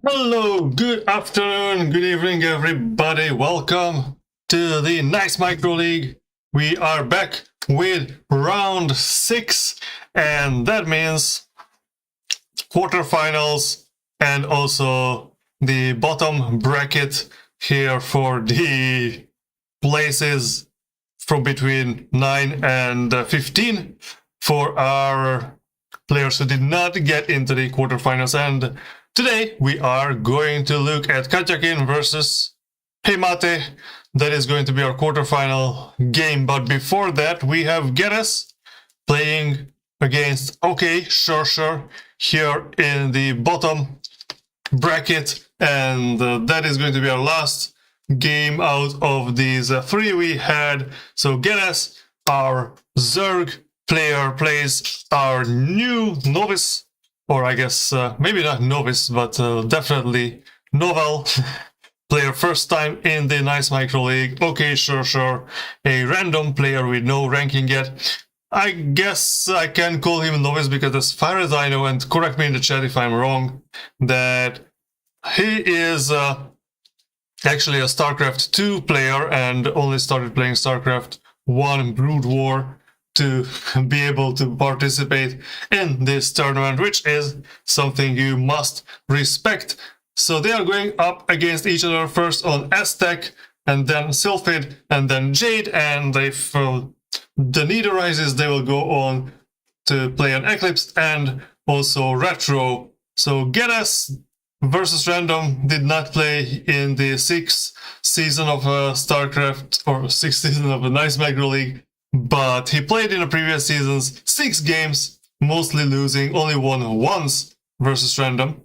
Hello, good afternoon, good evening, everybody. Welcome to the Nice Micro League. We are back with round 6, and that means quarterfinals and also the bottom bracket here for the places from between 9 and 15 for our players who did not get into the quarterfinals. And today we are going to look at KatjaKean versus PMate. That is going to be our quarterfinal game. But before that, we have Geresz playing against OkaySureSure here in the bottom bracket. And that is going to be our last game out of these 3 we had. So Geresz, our Zerg player, plays our new novice, or I guess maybe not novice, but definitely novel player, first time in the Nice Micro League. OkaySureSure, a random player with no ranking yet. I guess I can call him novice because as far as I know, and correct me in the chat if I'm wrong, that he is actually a StarCraft 2 player and only started playing StarCraft 1 Brood War to be able to participate in this tournament, which is something you must respect. So they are going up against each other, first on Aztec, and then Sylphid, and then Jade, and if the need arises, they will go on to play an Eclipse and also Retro. So Geresz versus Random did not play in the 6th season of StarCraft, or 6th season of the Nice Micro League, but he played in the previous seasons 6 games, mostly losing, only won once versus Random.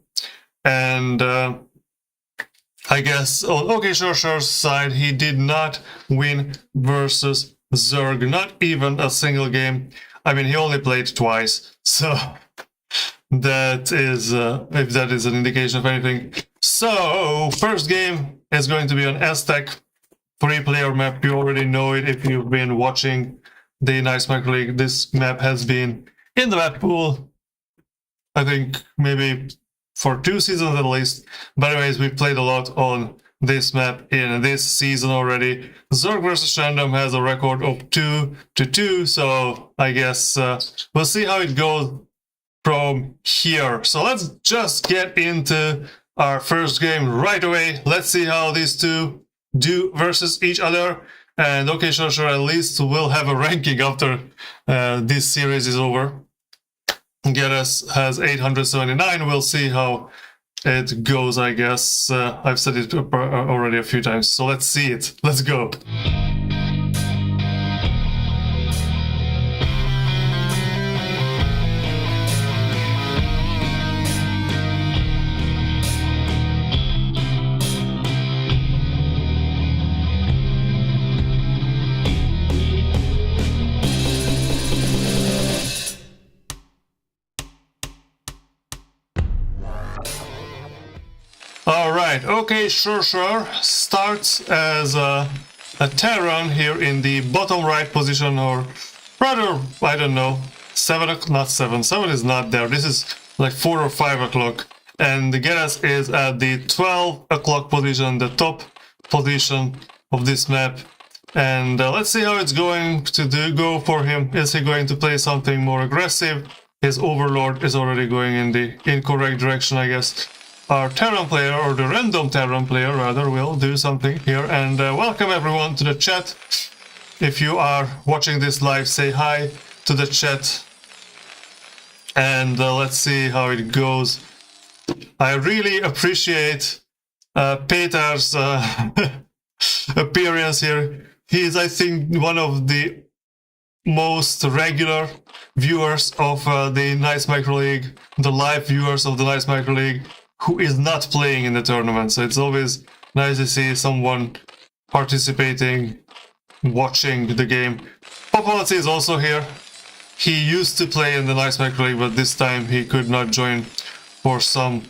And I guess on OkaySureSure's side, he did not win versus Zerg, not even a single game. I mean, he only played twice, so that is, if that is an indication of anything. So, first game is going to be on Aztec, 3-player map. You already know it if you've been watching the Nice Micro League. This map has been in the map pool, I think maybe for 2 seasons at least. But anyways, we played a lot on this map in this season already. Zerg versus Random has a record of 2-2, so I guess we'll see how it goes from here. So let's just get into our first game right away. Let's see how these two do versus each other. And OkaySureSure at least will have a ranking after this series is over. Geresz has 879. We'll see how it goes, I guess. I've said it already a few times, so let's see it. Let's go. Alright, OkaySureSure starts as a Terran here in the bottom right position, or rather, I don't know, 7 o'clock, not 7, 7 is not there, this is like 4 or 5 o'clock, and the Geresz is at the 12 o'clock position, the top position of this map. And let's see how it's going to go for him. Is he going to play something more aggressive? His Overlord is already going in the incorrect direction, I guess. Our Terran player, or the random Terran player rather, will do something here. And welcome everyone to the chat. If you are watching this live, say hi to the chat. And let's see how it goes. I really appreciate Peter's appearance here. He is, I think, one of the most regular viewers of the Nice Micro Leauge, the live viewers of the Nice Micro Leauge, who is not playing in the tournament. So it's always nice to see someone participating, watching the game. Popolacy is also here. He used to play in the Nice Micro Leauge, but this time he could not join for some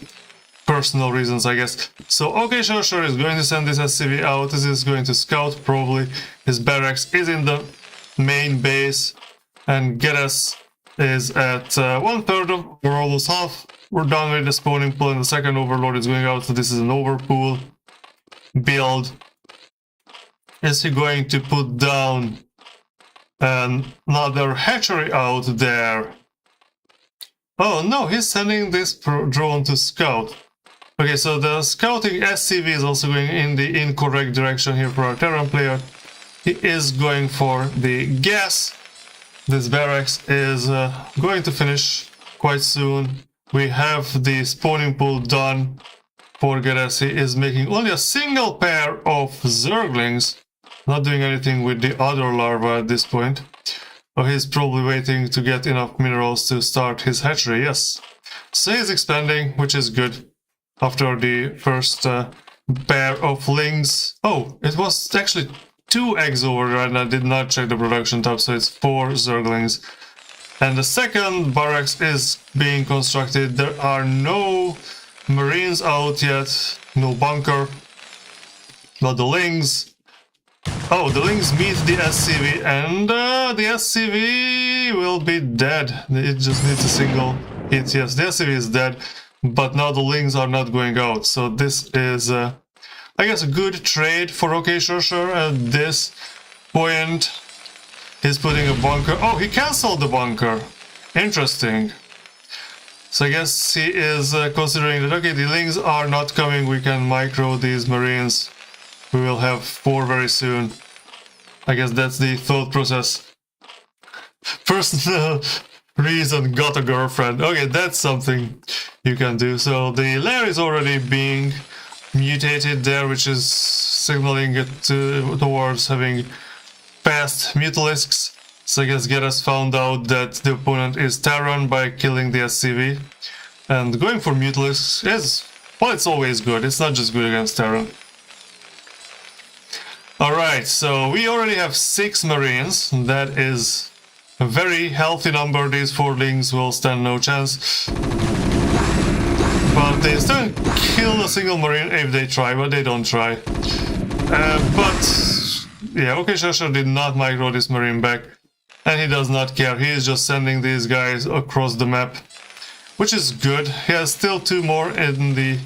personal reasons, I guess. So OkaySureSure is going to send this SCV out. This is going to scout, probably. His barracks is in the main base, and Geresz is at 1/3 of, or almost half. We're done with the spawning pool, and the second Overlord is going out, so this is an overpool build. Is he going to put down another hatchery out there? Oh no, he's sending this drone to scout. Okay, so the scouting SCV is also going in the incorrect direction here for our Terran player. He is going for the gas. This barracks is going to finish quite soon. We have the spawning pool done for Geresz. He is making only a single pair of Zerglings, not doing anything with the other larvae at this point. Oh, he's probably waiting to get enough minerals to start his hatchery, yes. So he's expanding, which is good. After the first pair of lings. Oh, it was actually 2 eggs over there, and I did not check the production tab, so it's 4 Zerglings. And the second barracks is being constructed. There are no Marines out yet, no bunker. But the lings... Oh, the lings meet the SCV, and the SCV will be dead. It just needs a single hit. Yes, the SCV is dead, but now the lings are not going out. So this is, I guess, a good trade for OkaySureSure at this point. He's putting a bunker. Oh, he cancelled the bunker. Interesting. So I guess he is considering that, okay, the lings are not coming. We can micro these Marines. We will have 4 very soon. I guess that's the thought process. Personal reason, got a girlfriend. Okay, that's something you can do. So the lair is already being mutated there, which is signaling it towards having passed Mutalisks. So I guess Geresz found out that the opponent is Terran by killing the SCV. And going for Mutalisks is, well, it's always good. It's not just good against Terran. Alright, so we already have 6 Marines. That is a very healthy number. These 4 lings will stand no chance. But they still kill a single Marine if they try, but they don't try. But yeah, OkaySureSure did not micro this Marine back, and he does not care. He is just sending these guys across the map, which is good. He has still 2 more in the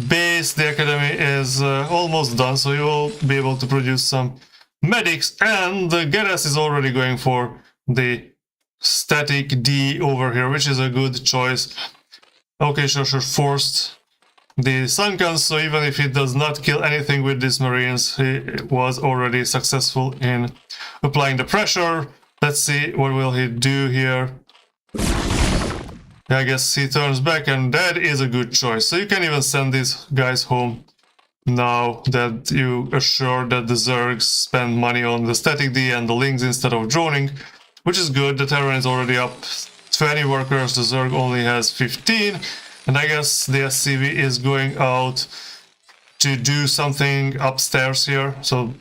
base. The academy is almost done, so you will be able to produce some medics, and the Geresz is already going for the static D over here, which is a good choice. OkaySureSure forced the sun guns, so even if he does not kill anything with these Marines, he was already successful in applying the pressure. Let's see, what will he do here? I guess he turns back, and that is a good choice. So you can even send these guys home now that you assure that the Zergs spend money on the static D and the lings instead of droning, which is good. The Terran is already up 20 workers, the Zerg only has 15, and I guess the SCV is going out to do something upstairs here, so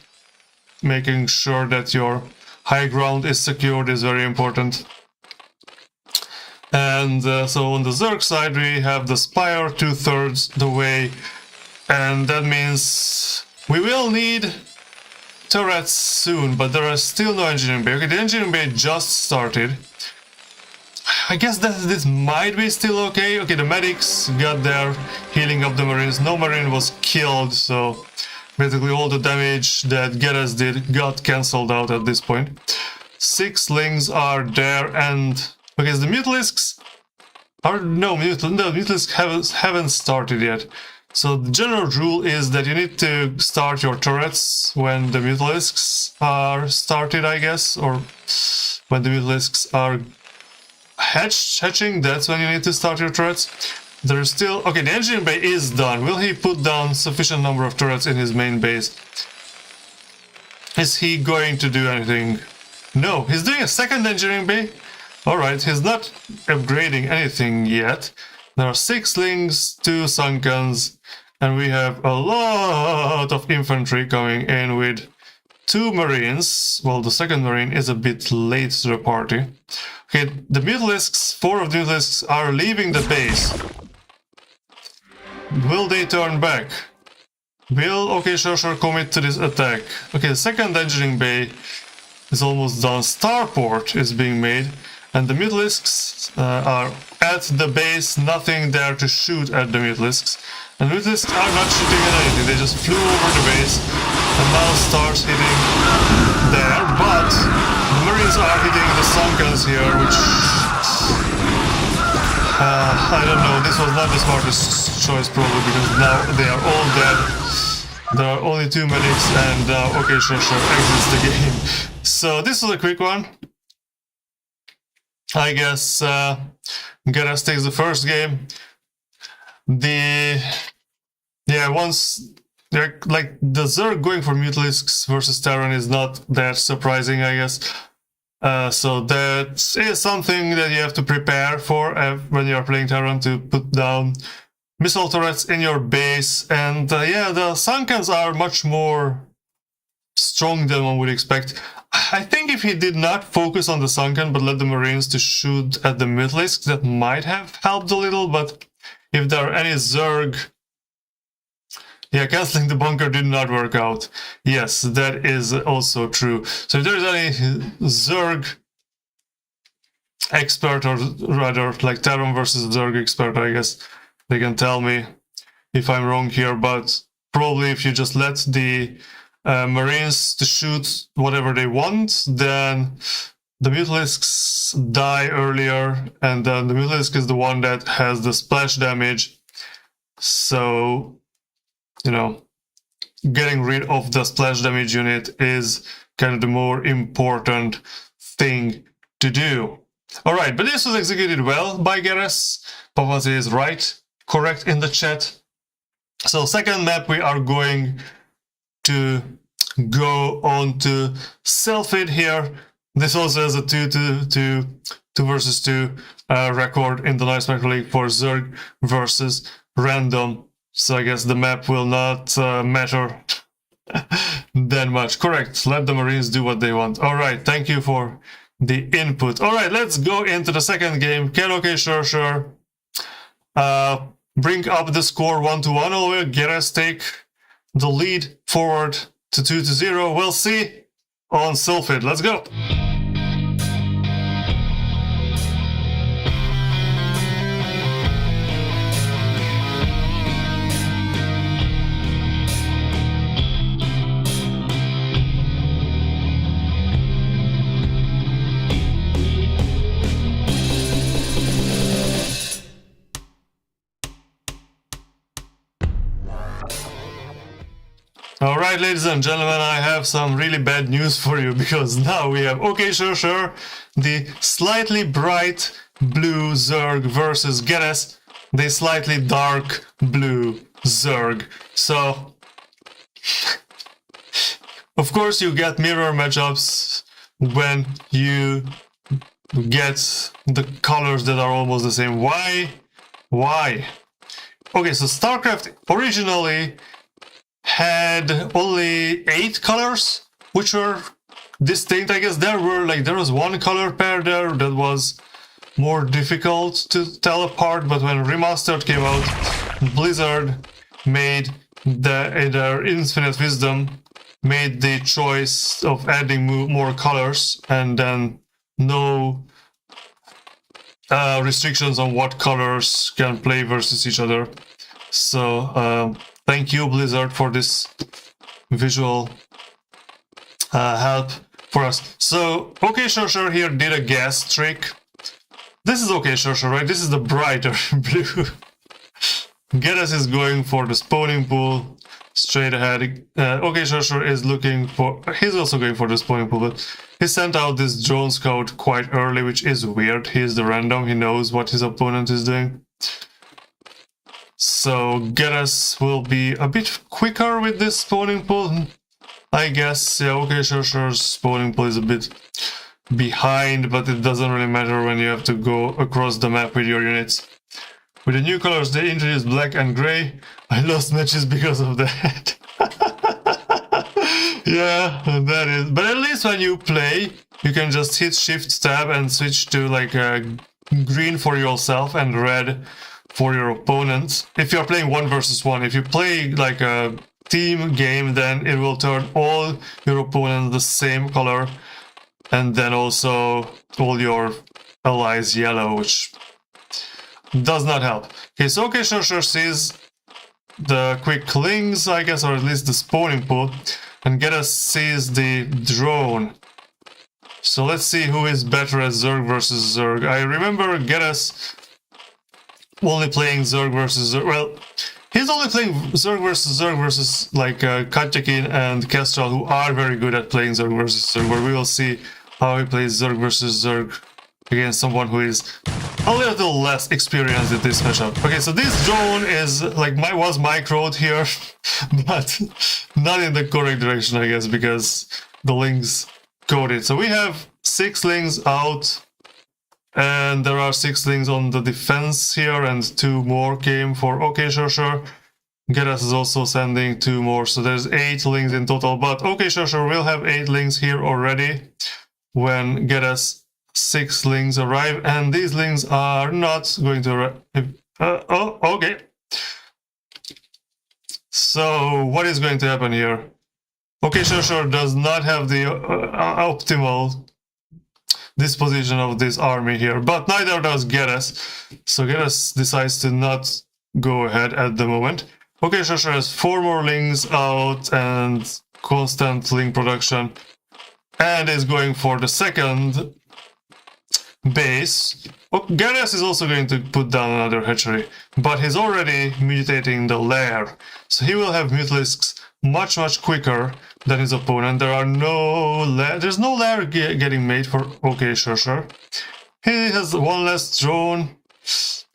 making sure that your high ground is secured is very important. And so on the Zerg side we have the Spire 2/3 the way, and that means we will need turrets soon, but there are still no engineering bay. Okay, the engineering bay just started. I guess that this might be still okay. Okay, the medics got there, healing up the marines. No marine was killed, so basically all the damage that Geresz did got cancelled out at this point. 6 slings are there, and okay, the mutalisks are no mutalisks haven't started yet. So the general rule is that you need to start your turrets when the mutalisks are started, I guess, or when the mutalisks are hatching. That's when you need to start your turrets. There is still okay. The engineering bay is done. Will he put down sufficient number of turrets in his main base? Is he going to do anything? No, he's doing a second engineering bay. All right, he's not upgrading anything yet. There are 6 slings, 2 sunkens, and we have a lot of infantry coming in with 2 marines. Well, the second marine is a bit late to the party. Okay, the mutalisks, 4 of the mutalisks are leaving the base. Will they turn back? Will OkaySureSure commit to this attack? Okay, the second engineering bay is almost done. Starport is being made. And the mutalisks are at the base, nothing there to shoot at the mutalisks. And the mutalisks are not shooting at anything, they just flew over the base and now starts hitting there. But the marines are hitting the sunkens here, which... I don't know, this was not the smartest choice probably, because now they are all dead. There are only 2 medics and OkaySureSure exits the game. So this was a quick one. I guess Geresz takes the first game. Once like the Zerg going for mutalisks versus Terran is not that surprising, I guess. So that is something that you have to prepare for when you are playing Terran, to put down missile turrets in your base. And the sunkens are much more strong than one would expect. I think if he did not focus on the sunken but let the marines to shoot at the mutalisks, that might have helped a little. But if there are any Zerg, cancelling the bunker did not work out. Yes, that is also true. So if there is any Zerg expert, or rather like Terran versus Zerg expert, I guess they can tell me if I'm wrong here. But probably if you just let the marines to shoot whatever they want, then the mutalisks die earlier, and then the mutalisk is the one that has the splash damage. So, you know, getting rid of the splash damage unit is kind of the more important thing to do. Alright, but this was executed well by Geresz. Papa is right, correct in the chat. So second map we are going to go on to Selfid here. This also has a 2 versus 2 record in the Nice Micro Leauge for Zerg versus random. So I guess the map will not matter that much. Correct, let the marines do what they want. Alright, thank you for the input. Alright, let's go into the second game. Can OkaySureSure bring up the score 1-1, or will Geresz take the lead forward to 2-0? We'll see on Selfid. Let's go. Alright, ladies and gentlemen, I have some really bad news for you, because now we have OkaySureSure, the slightly bright blue Zerg, versus Geresz, the slightly dark blue Zerg. So, of course you get mirror matchups when you get the colors that are almost the same. Why? Why? Okay, so StarCraft originally had only 8 colors, which were distinct. I guess there was one color pair there that was more difficult to tell apart, but when Remastered came out, Blizzard made their Infinite Wisdom made the choice of adding more colors and then no restrictions on what colors can play versus each other. So thank you, Blizzard, for this visual help for us. So OkaySureSure here did a guess trick. This is OkaySureSure, right? This is the brighter blue. Geresz is going for the spawning pool straight ahead. OkaySureSure is looking for... He's also going for the spawning pool, but he sent out this drone scout quite early, which is weird. He's the random. He knows what his opponent is doing. So Geresz will be a bit quicker with this spawning pool, I guess. Yeah, OkaySureSure's spawning pool is a bit behind, but it doesn't really matter when you have to go across the map with your units. With the new colors, they introduced black and gray. I lost matches because of that. Yeah, that is. But at least when you play, you can just hit Shift Tab and switch to like green for yourself and red for your opponent. If you're playing 1 versus 1, if you play like a team game, then it will turn all your opponents the same color, and then also all your allies yellow, which does not help. Okay, so OkaySureSure sees the quick links, I guess, or at least the spawning pool, and Geresz sees the drone. So let's see who is better at Zerg versus Zerg. I remember Geresz only playing Zerg versus Zerg. Well, he's only playing Zerg versus like KatjaKean and Kestrel, who are very good at playing Zerg versus Zerg, but we will see how he plays Zerg versus Zerg against someone who is a little less experienced at this matchup. Okay, so this drone is like was microed here, but not in the correct direction, I guess, because the links coded. So we have 6 links out, and there are 6 links on the defense here, and 2 more came for OkaySureSure. Geresz is also sending 2 more, so there's 8 links in total, but OkaySureSure will have 8 links here already when Geresz 6 links arrive, and these links are not going to arrive. Oh, okay. So what is going to happen here? OkaySureSure does not have the optimal disposition of this army here, but neither does Geresz. So Geresz decides to not go ahead at the moment. OkaySureSure has 4 more links out and constant link production, and is going for the second base. Geresz is also going to put down another hatchery, but he's already mutating the lair, so he will have mutalisks much quicker than his opponent. There's no lair getting made for OkaySureSure. He has 1 less drone.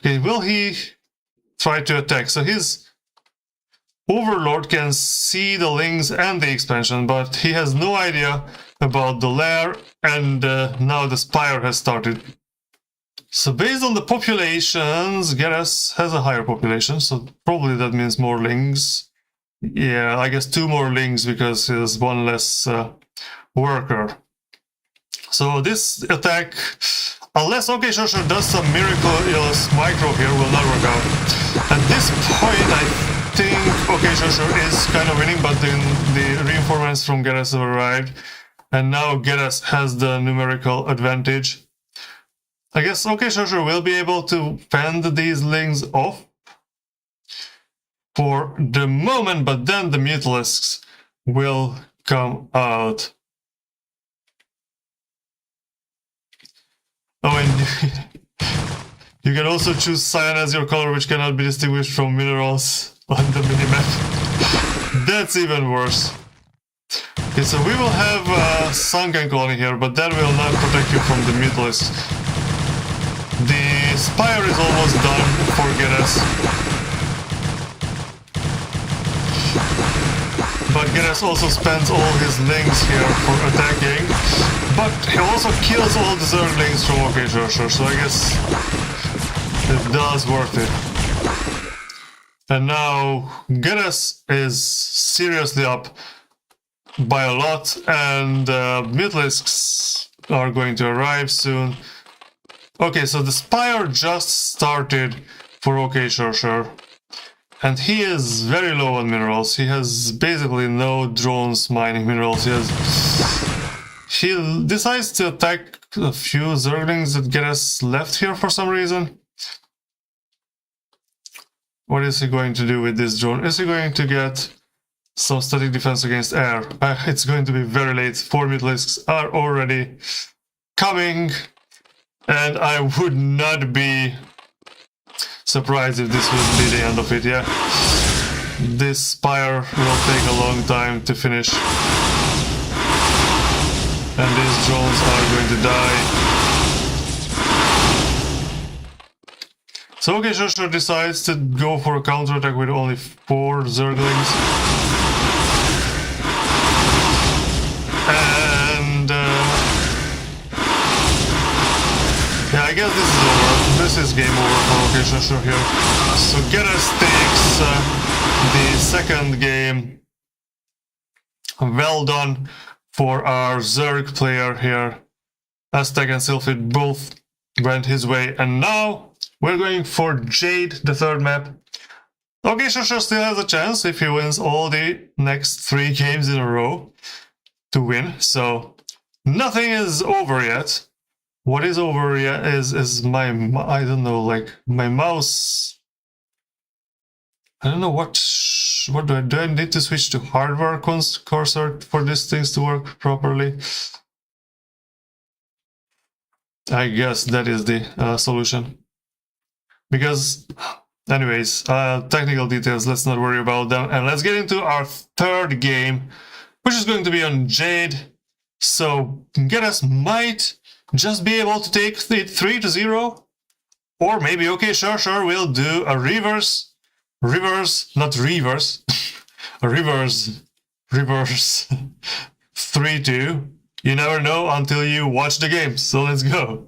Okay, will he try to attack? So his Overlord can see the links and the expansion, but he has no idea about the lair, and now the Spire has started. So based on the populations, Geresz has a higher population, so probably that means more links. Yeah, I guess 2 more links because he has 1 less worker. So this attack, unless OkaySureSure does some miraculous micro here, will not work out. At this point, I think OkaySureSure is kind of winning, but then the reinforcements from Geresz have arrived, and now Geresz has the numerical advantage. I guess OkaySureSure will be able to fend these links off for the moment, but then the mutalisks will come out. Oh, and you can also choose cyan as your color, which cannot be distinguished from minerals on the minimap. That's even worse. Okay, so we will have a sunken colony here, but that will not protect you from the mutalisks. The Spire is almost done for Geresz. But Geresz also spends all his links here for attacking, but he also kills all the Zerglings from OkaySureSure, so I guess it does worth it. And now Geresz is seriously up by a lot, and mutalisks are going to arrive soon. Okay, so the Spire just started for OkaySureSure. And he is very low on minerals. He has basically no drones mining minerals. He decides to attack a few Zerglings that get us left here for some reason. What is he going to do with this drone? Is he going to get some static defense against air? It's going to be very late. 4 Mutalisks are already coming, and I would not be surprised if this would be the end of it, yeah. This spire will take a long time to finish. And these drones are going to die. So OkaySureSure decides to go for a counterattack with only 4 Zerglings. And yeah, I guess this is over. This is game over for OkaySureSure here. So Geresz takes the second game. Well done for our Zerg player here. Aztec and Sylphid both went his way. And now we're going for Jade, the third map. OkaySureSure still has a chance if he wins all the next 3 games in a row to win. So nothing is over yet. What is over yet is my, I don't know, like my mouse. I don't know what do I need to switch to hardware cursor for these things to work properly? I guess that is the solution. Because, anyways, technical details, let's not worry about them. And let's get into our third game, which is going to be on Jade. So Geresz might just be able to take it 3-0. Or maybe OkaySureSure will do a reverse, not reverse, a reverse 3-2. You never know until you watch the game, so let's go.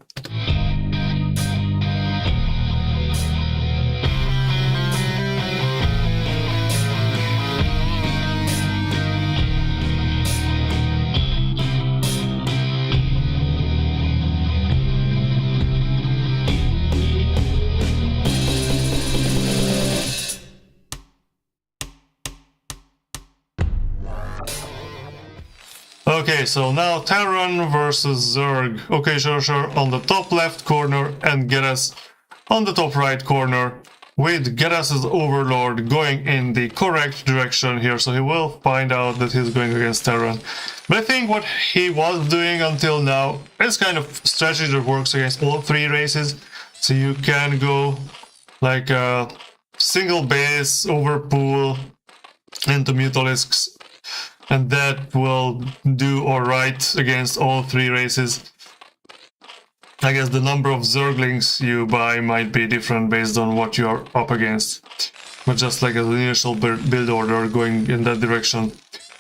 Okay, so now Terran versus Zerg. OkaySureSure on the top left corner and Geresz on the top right corner, with Geresz's Overlord going in the correct direction here, so he will find out that he's going against Terran. But I think what he was doing until now is kind of strategy that works against all 3 races. So you can go like a single base over pool into Mutalisks, and that will do alright against all 3 races. I guess the number of Zerglings you buy might be different based on what you're up against. But just like an initial build order going in that direction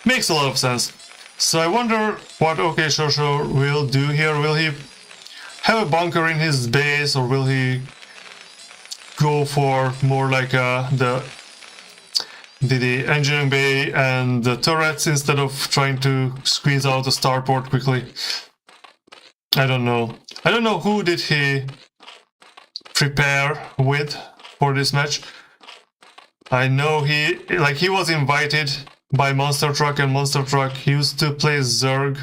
makes a lot of sense. So I wonder what OkaySureSure will do here. Will he have a bunker in his base, or will he go for more like the engineering bay and the turrets instead of trying to squeeze out a starport quickly? I don't know. I don't know who did he prepare with for this match. I know he was invited by Monster Truck, and Monster Truck used to play Zerg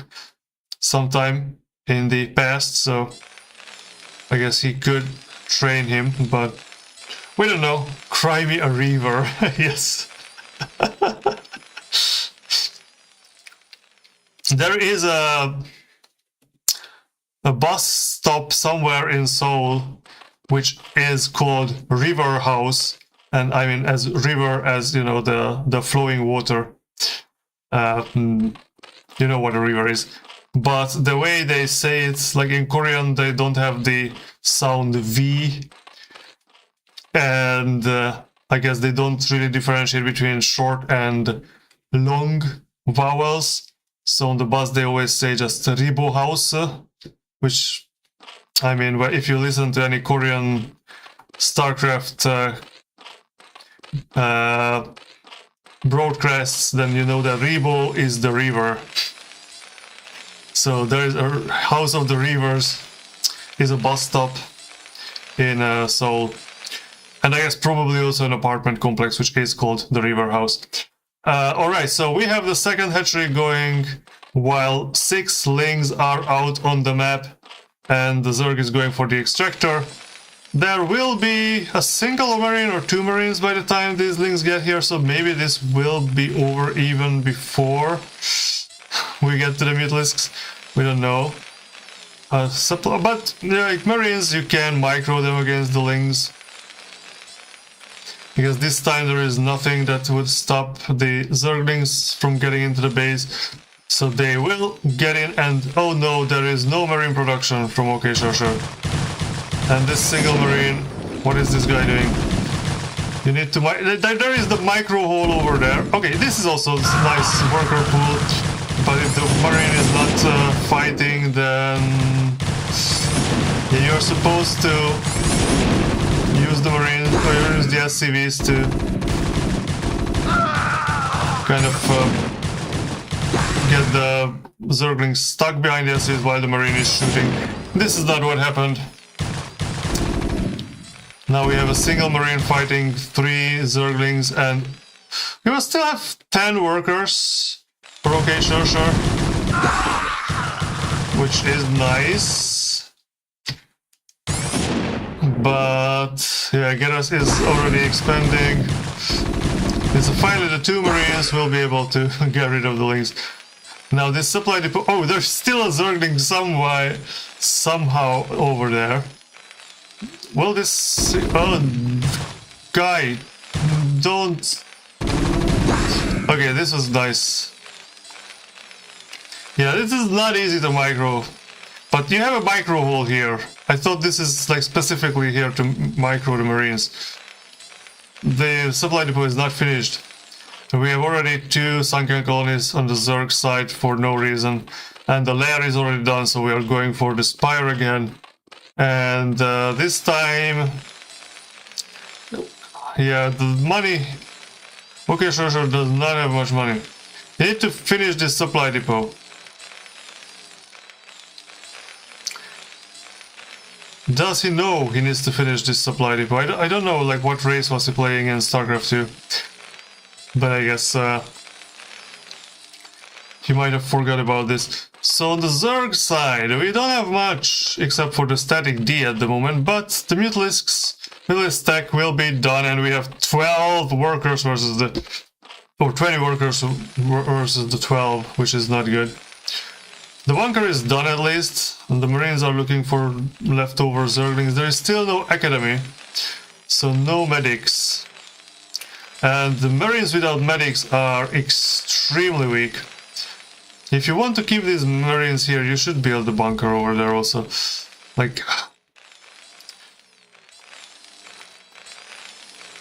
sometime in the past, so I guess he could train him, but we don't know. Cry me a Reaver. Yes. There is a bus stop somewhere in Seoul which is called River House, and I mean as river as, you know, the flowing water. You know what a river is, but the way they say it's like in Korean, they don't have the sound V, and I guess they don't really differentiate between short and long vowels. So on the bus they always say just Ribo House, which, I mean, if you listen to any Korean StarCraft broadcasts, then you know that Ribo is the river. So there is a House of the Rivers is a bus stop in Seoul. And I guess probably also an apartment complex, which is called the River House. Alright, so we have the second hatchery going while 6 lings are out on the map and the Zerg is going for the extractor. There will be a single marine or 2 marines by the time these lings get here, so maybe this will be over even before we get to the Mutalisks. We don't know. But like marines, you can micro them against the lings. Because this time there is nothing that would stop the Zerglings from getting into the base. So they will get in and... oh no, there is no marine production from OkaySureSure. And this single marine... what is this guy doing? You need to... there is the micro hole over there. Okay, this is also a nice worker pool. But if the marine is not fighting, then... yeah, you're supposed to... use the marine, or use the SCVs to kind of get the Zerglings stuck behind the SCVs while the marine is shooting. This is not what happened. Now we have a single marine fighting 3 Zerglings, and we will still have 10 workers for OkaySureSure, which is nice. But yeah, Geresz is already expanding. So finally the 2 marines will be able to get rid of the lings. Now this supply depot... oh, there's still a Zergling somehow over there. Will this... oh, guy, don't... okay, this was nice. Yeah, this is not easy to micro. But you have a micro hole here. I thought this is like specifically here to micro the marines. The supply depot is not finished. We have already 2 sunken colonies on the Zerg side for no reason. And the lair is already done, so we are going for the spire again. And this time... yeah, the money... OkaySureSure does not have much money. You need to finish this supply depot. Does he know he needs to finish this supply depot? I don't know, like, what race was he playing in StarCraft 2. But I guess he might have forgot about this. So on the Zerg side, we don't have much except for the static D at the moment, but the Mutalist tech will be done, and we have 12 workers versus the... or 20 workers versus the 12, which is not good. The bunker is done at least, and the marines are looking for leftover Zerglings. There is still no academy, so no medics. And the marines without medics are extremely weak. If you want to keep these marines here, you should build the bunker over there also. Like...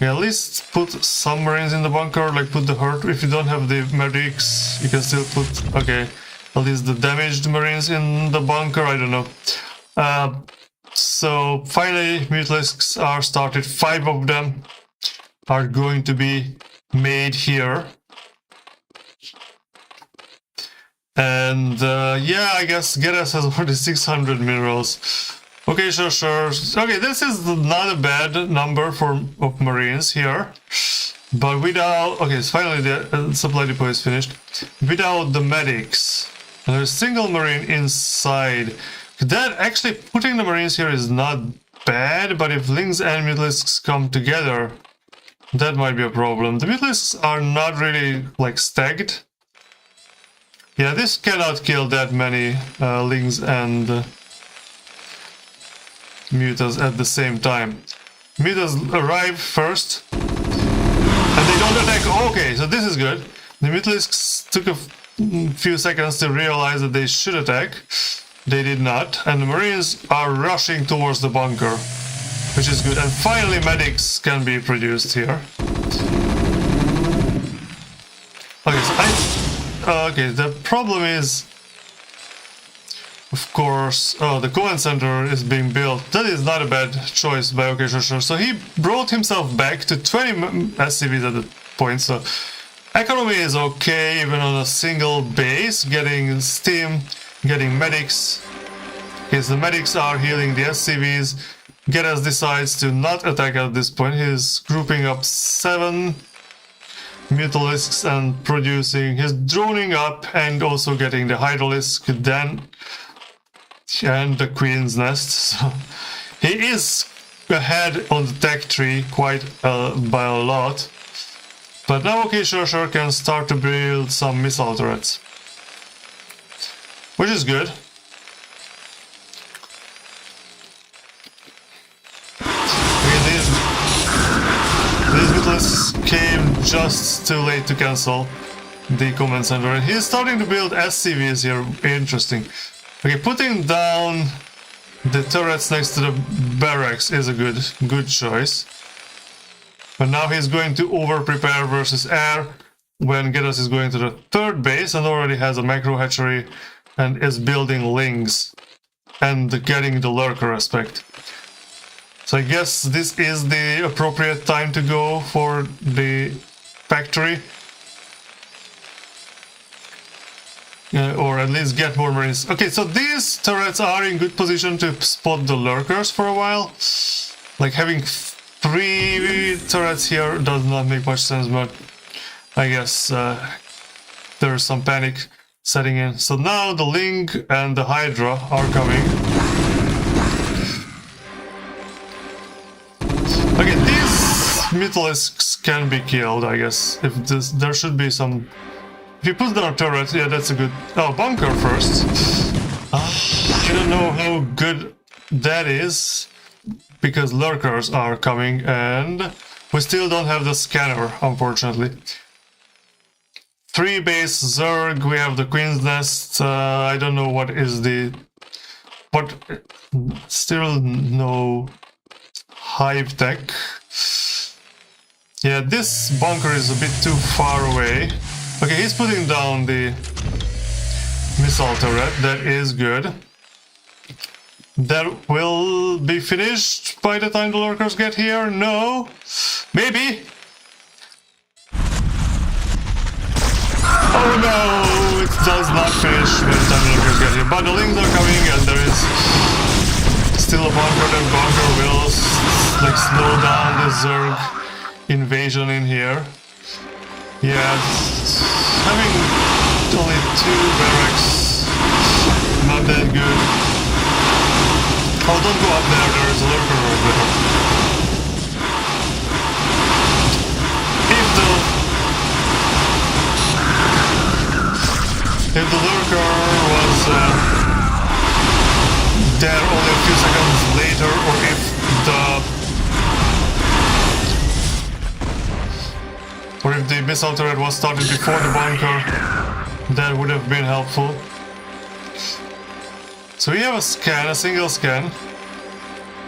yeah, at least put some marines in the bunker, like put the hurt. If you don't have the medics, you can still put... okay. At least the damaged marines in the bunker, I don't know. So finally, Mutalisks are started. 5 of them are going to be made here. And yeah, I guess Geresz has already 600 minerals. OkaySureSure. Okay, this is not a bad number of marines here. But without... okay, so finally the supply depot is finished. Without the medics... and there's a single marine inside. That actually, putting the marines here is not bad, but if lings and Mutalisks come together, that might be a problem. The Mutalisks are not really, like, stacked. Yeah, this cannot kill that many lings and mutas at the same time. Mutas arrive first, and they don't attack. Okay, so this is good. The Mutalisks took a few seconds to realize that they should attack. They did not, and the marines are rushing towards the bunker, which is good. And finally medics can be produced here. Okay, so okay, the problem is, of course, oh, the command center is being built. That is not a bad choice by OkaySureSure. So he brought himself back to 20 SCVs at the point, so economy is okay, even on a single base, getting steam, getting medics. Yes, the medics are healing the SCVs. Geresz decides to not attack at this point. He's grouping up 7 Mutalisks and producing. He's droning up and also getting the Hydralisk then and the Queen's Nest. So he is ahead on the tech tree quite by a lot. But now OkaySureSure can start to build some missile turrets, which is good. These Mutalisks came just too late to cancel the command center, and he's starting to build SCVs here. Interesting. Okay, putting down the turrets next to the barracks is a good choice. But now he's going to over-prepare versus air when Geresz is going to the 3rd base and already has a macro hatchery and is building lings and getting the lurker aspect. So I guess this is the appropriate time to go for the factory. Or at least get more marines. Okay, so these turrets are in good position to spot the lurkers for a while. Like having 3 turrets here does not make much sense, but I guess there's some panic setting in. So now the Ling and the Hydra are coming. Okay, these Mutalisks can be killed, I guess. If there should be some. If you put down a turret, yeah, that's a good. Oh, bunker first. I don't know how good that is, because lurkers are coming, and we still don't have the scanner, unfortunately. 3 base Zerg, we have the Queen's Nest. I don't know what is the. But still no hive tech. Yeah, this bunker is a bit too far away. Okay, he's putting down the missile turret. That is good. That will be finished by the time the lurkers get here? No? Maybe? Oh no! It does not finish by the time the lurkers get here. But the lings are coming and there is still a bunker. That bunker will like slow down the Zerg invasion in here. Yeah, having only 2 barracks, not that good. Oh, don't go up there, there's a lurker over there. If the lurker was there only a few seconds later, or if the missile turret was started before the bunker, that would have been helpful. So we have a scan, a single scan.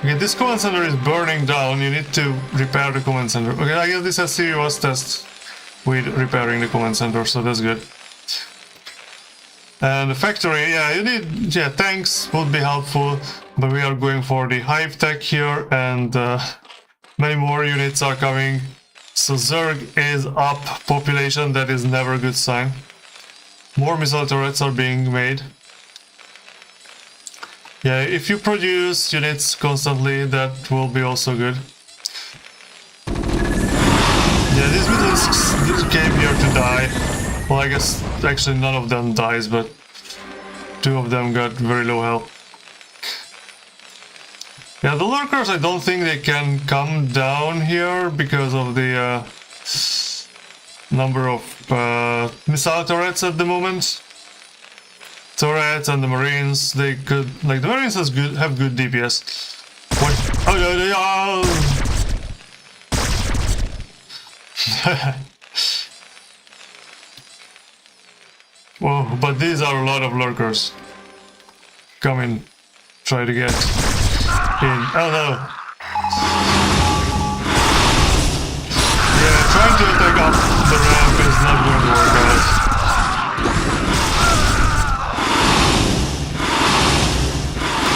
Okay, this command center is burning down. You need to repair the command center. Okay, I guess this has serious test with repairing the command center, so that's good. And the factory, yeah, you need, yeah, tanks would be helpful, but we are going for the hive tech here, and many more units are coming. So Zerg is up population, that is never a good sign. More missile turrets are being made. Yeah, if you produce units constantly, that will be also good. Yeah, these Mutalisks came here to die. Well, I guess actually none of them dies, but 2 of them got very low health. Yeah, the lurkers, I don't think they can come down here because of the number of missile turrets at the moment. Turrets and the Marines, they could, like, the Marines have good DPS. What? Oh, whoa, but these are a lot of lurkers. Come in, try to get in. Oh no. Yeah, trying to attack up the ramp is not going to work out.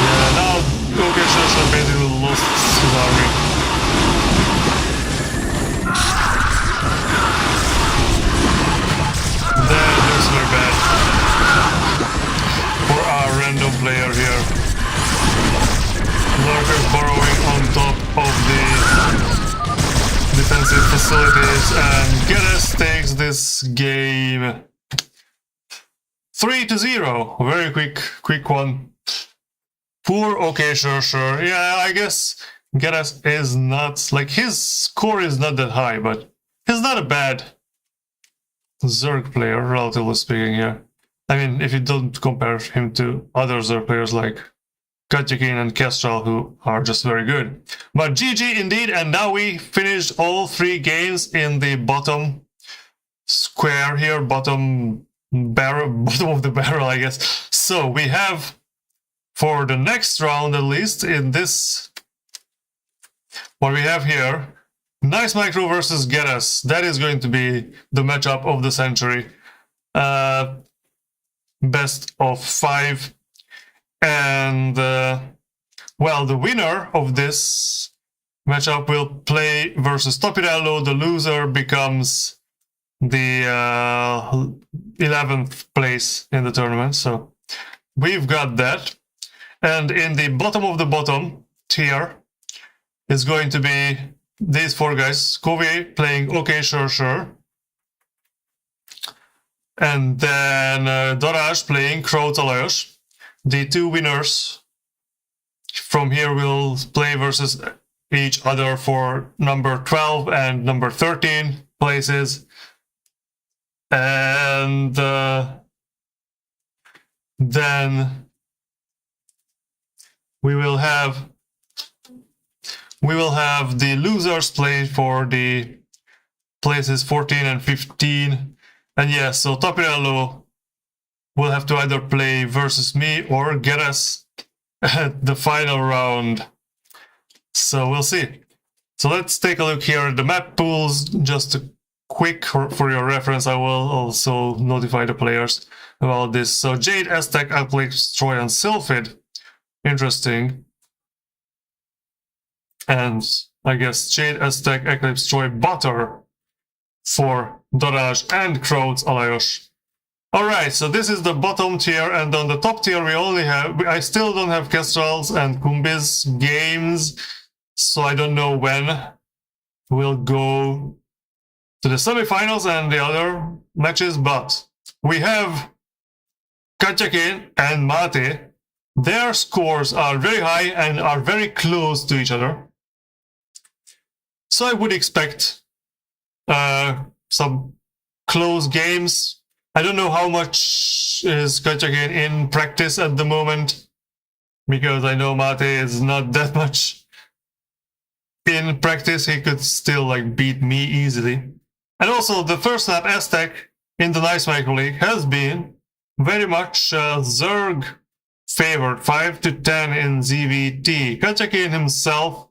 Yeah, now OkaySureSure basically lost his army. That's very bad for our random player here. Lurkers burrowing on defensive facilities, and Geresz takes this game 3-0. Very quick one. Poor OkaySureSure. Yeah, I guess Geresz is not, like, his score is not that high, but he's not a bad Zerg player, relatively speaking, yeah. I mean, if you don't compare him to other Zerg players like KatjaKean and Kestrel, who are just very good. But GG indeed, and now we finished all 3 games in the bottom square here, bottom of the barrel, I guess. So we have, for the next round at least, in this, what we have here, Nice Micro versus Geresz. That is going to be the matchup of the century. Best of 5. And, well, the winner of this matchup will play versus Topirello. The loser becomes the 11th place in the tournament. So we've got that. And in the bottom of the bottom tier is going to be these 4 guys. Kovi playing OkaySureSure. And then Geresz playing Geresz and OkaySureSure. The 2 winners from here will play versus each other for number 12 and number 13 places. And then we will have the losers play for the places 14 and 15. And yes, so Topirello will have to either play versus me or Geresz at the final round. So we'll see. So let's take a look here at the map pools. Just a quick for your reference. I will also notify the players about this. So Jade, Aztec, Eclipse, Troy, and Sylphid. Interesting. And I guess Jade, Aztec, Eclipse, Troy, Butter for Geresz and Geresz and OkaySureSure. Alright, so this is the bottom tier, and on the top tier we only have, I still don't have Kestrel's and Kumbi's games, so I don't know when we'll go to the semifinals and the other matches, but we have KatjaKean and PMate. Their scores are very high and are very close to each other. So I would expect some close games. I don't know how much is KatjaKean in practice at the moment, because I know PMate is not that much in practice. He could still like beat me easily. And also the first lap Aztec in the Nice Micro Leauge has been very much Zerg favored, 5-10 in ZVT. KatjaKean himself,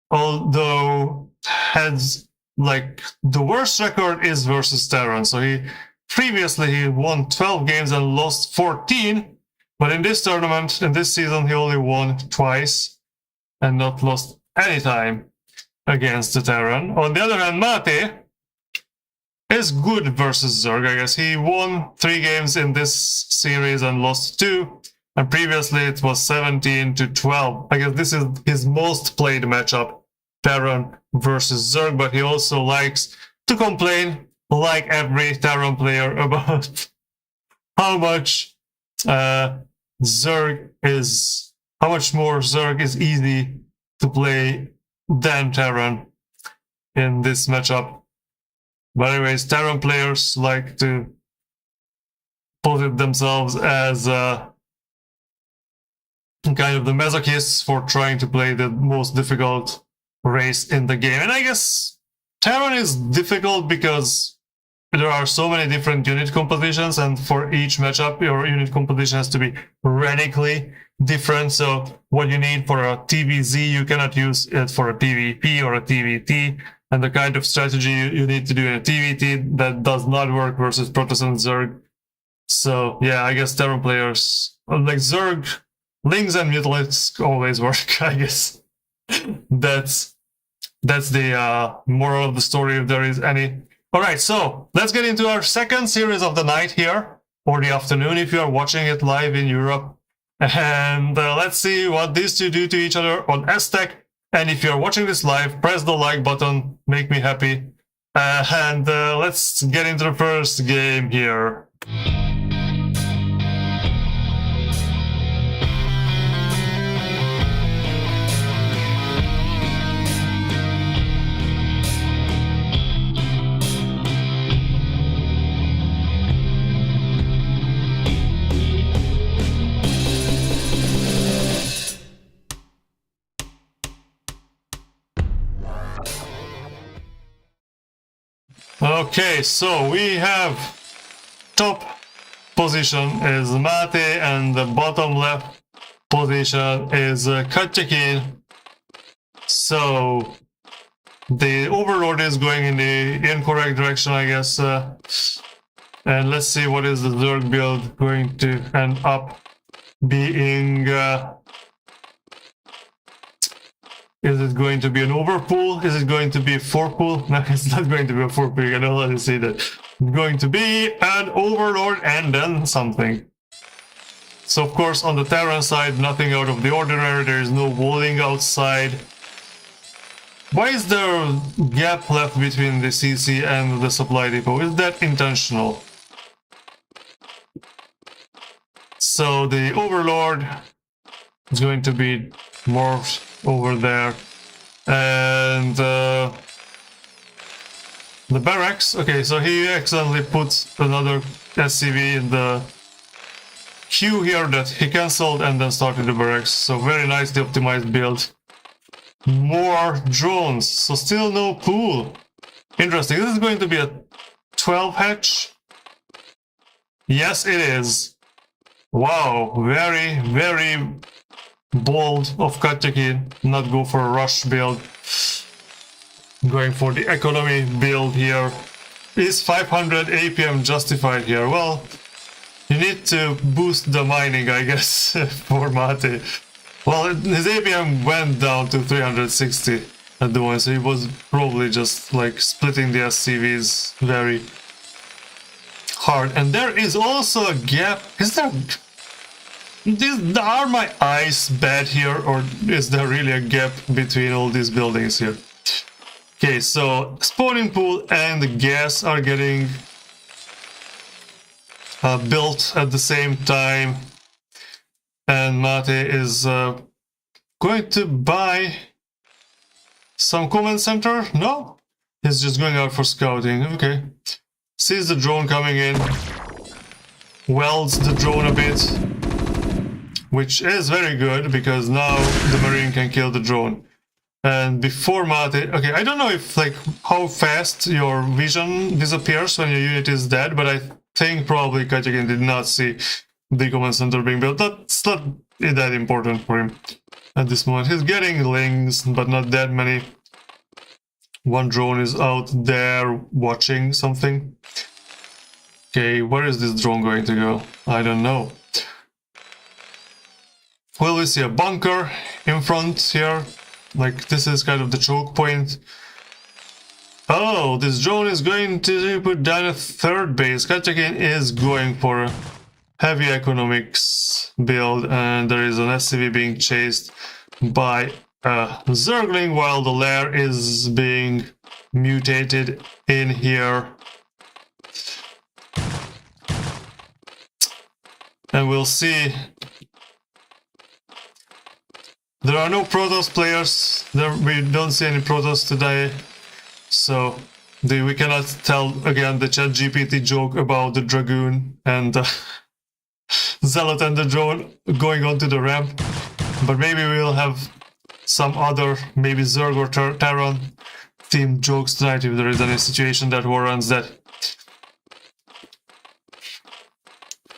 although has like the worst record is versus Terran. So previously he won 12 games and lost 14, but in this tournament, in this season, he only won twice and not lost any time against the Terran. On the other hand, PMate is good versus Zerg, I guess. He won 3 games in this series and lost 2, and previously it was 17-12. I guess this is his most played matchup, Terran versus Zerg, but he also likes to complain, like every Terran player, about how much more Zerg is easy to play than Terran in this matchup. But anyways, Terran players like to put it themselves as kind of the masochists for trying to play the most difficult race in the game. And I guess Terran is difficult because there are so many different unit compositions, and for each matchup, your unit composition has to be radically different. So what you need for a TVZ, you cannot use it for a TVP or a TVT. And the kind of strategy you need to do in a TVT, that does not work versus Protestant Zerg. So yeah, I guess Terran players, like Zerg, Lings and Mutalists always work, I guess. That's the moral of the story, if there is any. Alright, so let's get into our second series of the night here, or the afternoon if you are watching it live in Europe. And let's see what these two do to each other. On Aztec, And if you're watching this live, press the like button, make me happy. And let's get into the first game here. Okay, so we have top position is Mate and the bottom left position is KatjaKean. So the overlord is going in the incorrect direction, I guess. And let's see what is the Zerg build going to end up being. Is it going to be an overpool? Is it going to be a 4-pool? No, it's not going to be a 4-pool. You can already see that. It's going to be an overlord and then something. So of course on the Terran side, nothing out of the ordinary. There is no walling outside. Why is there a gap left between the CC and the supply depot? Is that intentional? So the overlord is going to be morphed over there, and the barracks. Okay, so he accidentally put another SCV in the queue here that he cancelled and then started the barracks. So very nicely optimized build. More drones, so still no pool. Interesting. This is going to be a 12 hatch. Yes, it is. Wow, very bold of KatjaKean, not go for a rush build, going for the economy build here. Is 500 APM justified here? Well, you need to boost the mining, I guess, for Mate. Well, his APM went down to 360 at the moment, so he was probably just like splitting the SCVs very hard. And there is also a gap. Is there... Are my eyes bad here, or is there really a gap between all these buildings here? Okay, so spawning pool and the gas are getting built at the same time, and Mate is going to buy some command center. No, he's just going out for scouting. Okay, sees the drone coming in, welds the drone a bit, which is very good because now the Marine can kill the drone. And before Mate, okay, I don't know if like how fast your vision disappears when your unit is dead, but I think probably KatjaKean did not see the command center being built. That's not that important for him at this moment. He's getting lings, but not that many. One drone is out there watching something. Okay, where is this drone going to go? I don't know. Well, we see a bunker in front here, like this is kind of the choke point. Oh, this drone is going to put down a third base. KatjaKean is going for a heavy economics build, and there is an SCV being chased by a Zergling while the lair is being mutated in here. And we'll see. There are no Protoss players, we don't see any Protoss today, so we cannot tell again the ChatGPT joke about the Dragoon and Zealot and the drone going onto the ramp, but maybe we'll have some other, maybe Zerg or Terran themed jokes tonight if there is any situation that warrants that.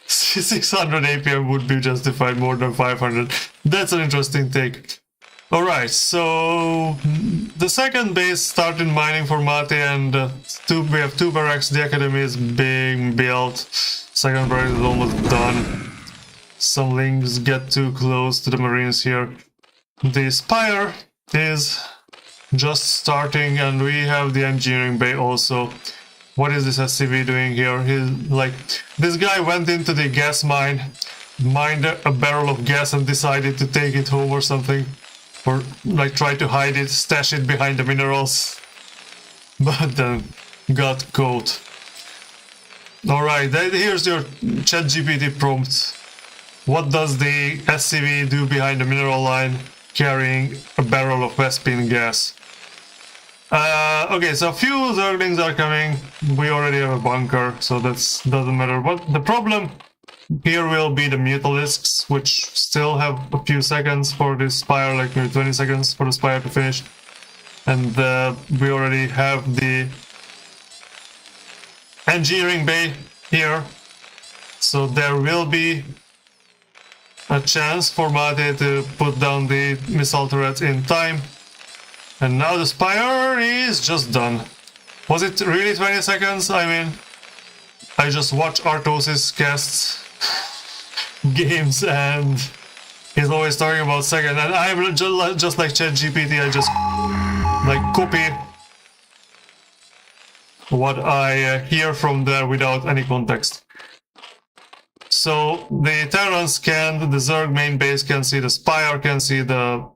600 APM would be justified more than 500. That's an interesting take. Alright, so the second base started mining for Mate, and we have two barracks. The academy is being built. Second barracks is almost done. Some links get too close to the Marines here. The spire is just starting, and we have the engineering bay also. What is this SCV doing here? He's like, this guy went into the gas mine, mined a barrel of gas and decided to take it home or something. or like try to hide it, stash it behind the minerals, but then got caught. Alright, here's your ChatGPT prompt. What does the SCV do behind the mineral line carrying a barrel of Vespene gas? Okay, so a few Zerglings are coming. We already have a bunker, so that doesn't matter. But the problem here will be the Mutalisks, which still have a few seconds for the Spire, like maybe 20 seconds for the Spire to finish. And we already have the engineering bay here, so there will be a chance for Mate to put down the missile turrets in time. And now the Spire is just done. Was it really 20 seconds? I mean, I just watch Artosis cast games and he's always talking about second, and I'm just like ChatGPT, I just like copy what I hear from there without any context. So the Terrans scanned the Zerg main base, can see the Spire, can see the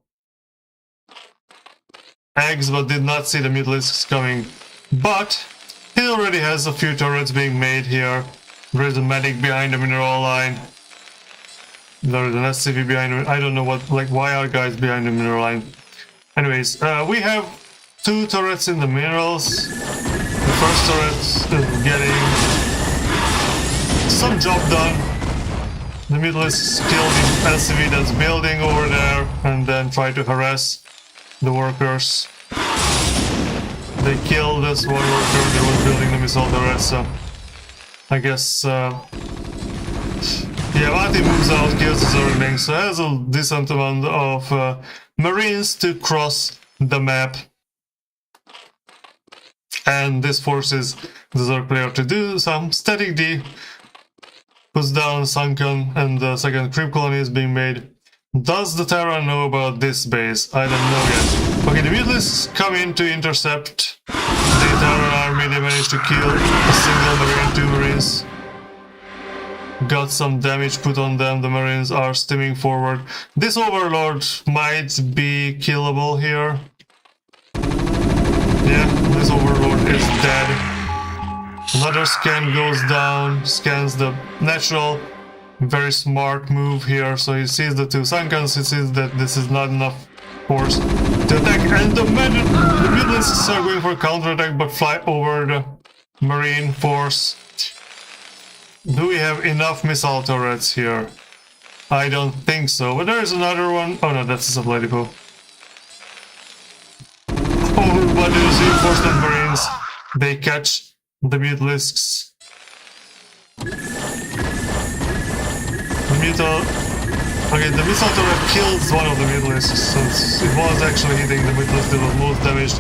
eggs, but did not see the Mutalisks coming. But he already has a few turrets being made here. There is a medic behind the mineral line. There is an SCV behind it. I don't know what, like, why are guys behind the mineral line? Anyways, we have 2 turrets in the minerals. The first turret is getting some job done. The Mutalisks killed the SCV that's building over there and then try to harass the workers. They killed this one worker that was building the missile turret, so I guess yeah, Mati moves out, kills the Zerglings, so has a decent amount of Marines to cross the map. And this forces the Zerg player to do some static D. Puts down Sunken, and the second creep colony is being made. Does the Terran know about this base? I don't know yet. Okay, the Mutalisks come in to intercept the Terran army. They managed to kill a single Marine, 2 Marines. Got some damage put on them. The Marines are steaming forward. This Overlord might be killable here. Yeah, this Overlord is dead. Another scan goes down, scans the natural. Very smart move here. So he sees the 2 Sunkens, he sees that this is not enough force to attack. And the Mutalisks are going for counterattack but fly over the Marine force. Do we have enough missile turrets here? I don't think so, but there is another one. Oh no, that's a supply depot. Oh, but these reinforcement Marines, they catch the Mutalisks. Okay, the missile turret kills one of the Mutalisks, so it was actually hitting the Mutalisk that was most damaged.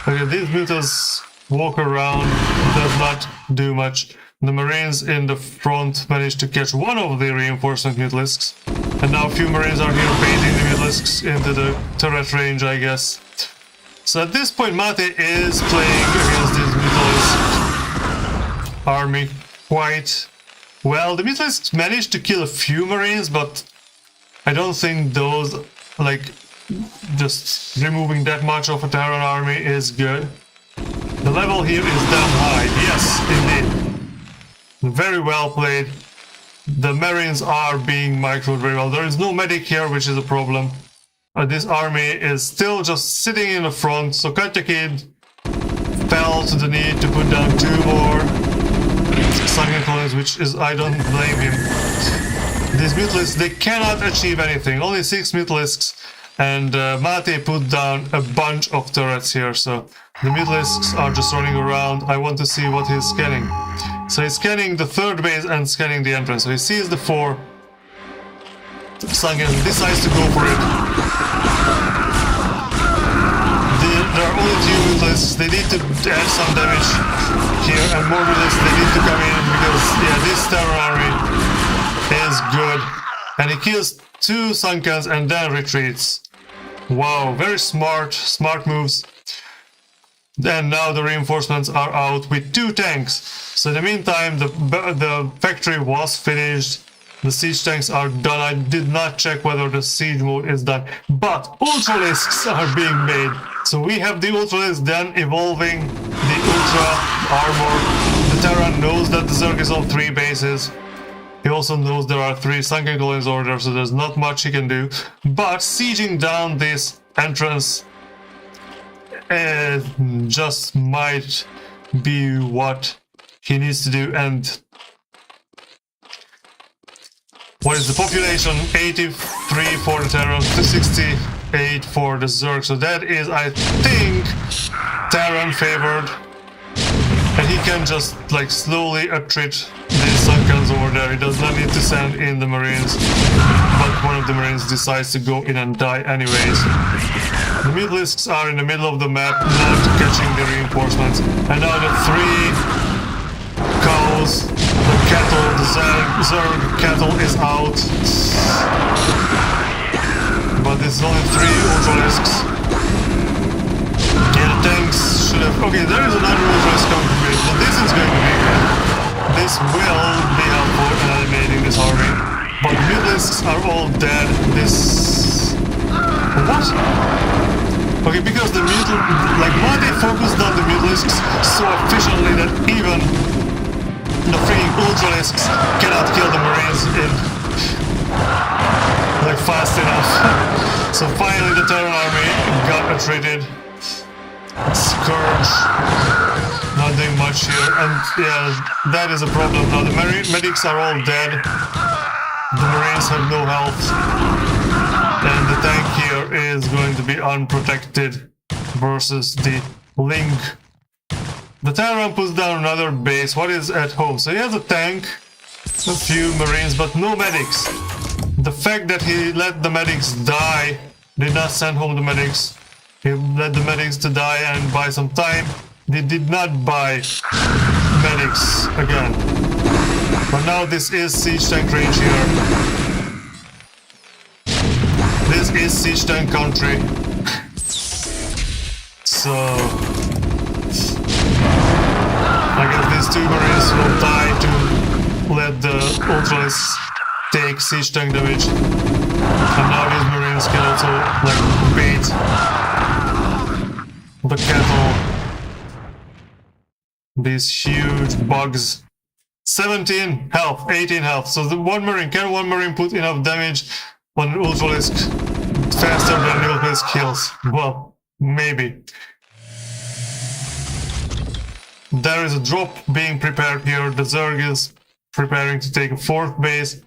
Okay, these Mutalisks walk around, does not do much. The Marines in the front managed to catch one of the reinforcement Mutalisks, and now a few Marines are here baiting the Mutalisks into the turret range, I guess. So at this point, Mate is playing against this Mutalisk army quite well. The Mutalisks managed to kill a few Marines, but I don't think those, like, just removing that much of a Terran army is good. The level here is damn high. Yes, indeed. Very well played. The Marines are being microed very well. There is no medic here, which is a problem. This army is still just sitting in the front, so KatjaKean fell to the need to put down 2 more Sunken colonies, which is, I don't blame him. These Mutalisks, they cannot achieve anything. Only 6 Mutalisks, and Mate put down a bunch of turrets here, so the Mutalisks are just running around. I want to see what he's scanning. So he's scanning the 3rd base and scanning the entrance. So he sees the 4 Sunken and decides to go for it. There are only 2 Mutalisks. They need to add some damage here, and more Mutalisks, they need to come in because, yeah, this Terran army is good. And he kills 2 Sunkens and then retreats. Wow, very smart moves. And now the reinforcements are out with 2 tanks. So in the meantime, the factory was finished. The siege tanks are done. I did not check whether the siege mode is done, but ultralisks are being made. So we have the ultralisk then evolving the ultra armor. The Terran knows that the Zerg is on 3 bases. He also knows there are 3 sunken colonies order, so there's not much he can do. But sieging down this entrance just might be what he needs to do. And what is the population? 83 for the Terran, 68 for the Zerg. So that is, I think, Terran favored. And he can just like slowly attrit the Sunkens over there. He does not need to send in the Marines. But one of the Marines decides to go in and die anyways. The Mutalisks are in the middle of the map, not catching the reinforcements. And now the 3 cows, the cattle, the Zerg cattle is out. But it's only 3 ultralisks. Yeah, the tanks should have... Okay, there is another ultralisk coming from here, so this is going to be good. This will be helpful in eliminating this army. But Mutalisks are all dead. This... What? Okay, because the like Mate focused on the Mutalisks so efficiently that even the freaking ultralisks cannot kill the Marines in like fast enough. So finally the Terran army got attrited. Scourge not doing much here, and yeah, that is a problem. Now the medics are all dead. The Marines have no health. And the tank here is going to be unprotected versus the Link. The Terran puts down another base. What is at home? So he has a tank, a few Marines, but no medics. The fact that he let the medics die, did not send home the medics. He let the medics to die and buy some time. They did not buy medics again. But now this is siege tank range here. This is siege tank country. So I guess these 2 Marines will die to let the ultralisks take siege tank damage. And now these Marines can also like bait the cattle. These huge bugs. 17 health, 18 health. So the one Marine put enough damage on an ultralisk faster than the ultralisk kills? Well, maybe. There is a drop being prepared here. The Zerg is preparing to take a 4th base.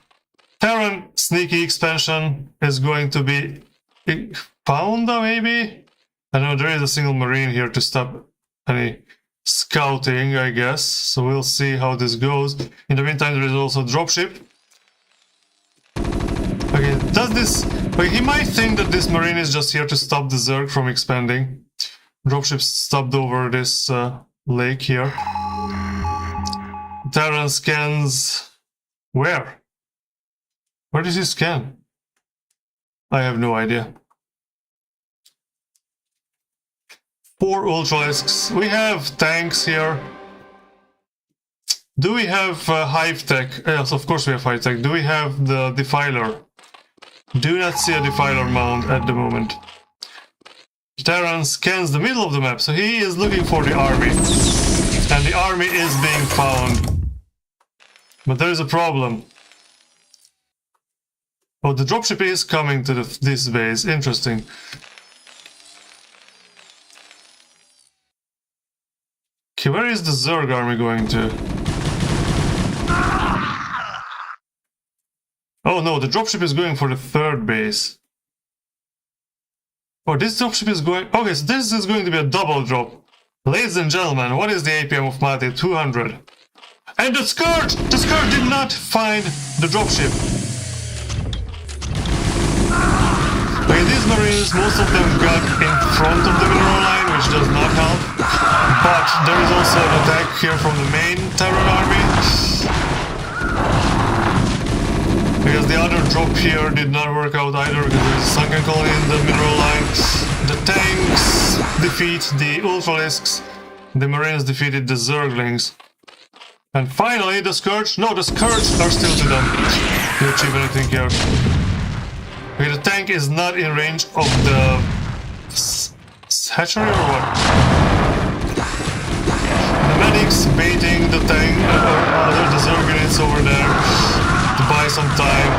Terran sneaky expansion is going to be Pounda, maybe? I know there is a single Marine here to stop any scouting, I guess. So we'll see how this goes. In the meantime, there is also a dropship. Okay, does this... Okay, he might think that this Marine is just here to stop the Zerg from expanding. Dropship stopped over this lake here. Terran scans... Where? Where does he scan? I have no idea. 4 ultralisks. We have tanks here. Do we have hive tech? Yes, of course we have hive tech. Do we have the defiler? Do not see a defiler mound at the moment. Terran scans the middle of the map, so he is looking for the army. And the army is being found. But there is a problem. Oh, the dropship is coming to this base. Interesting. Okay, where is the Zerg army going to? Oh no, the dropship is going for the 3rd base. Oh, this dropship is going... Okay, so this is going to be a double drop. Ladies and gentlemen, what is the APM of Mate? 200. And the Scourge! The Scourge did not find the dropship. Okay, these Marines, most of them got in front of the mineral line, which does not help. But there is also an attack here from the main Terran army. Because the other drop here did not work out either, because there is a sunken colony in the mineral line. The tanks defeat the ultralisks. The Marines defeated the Zerglings. And finally, the Scourge. No, the Scourge are still too dumb to achieve anything here. Okay, the tank is not in range of the hatchery or what? The medic's baiting the tank, the Zerg units over there to buy some time.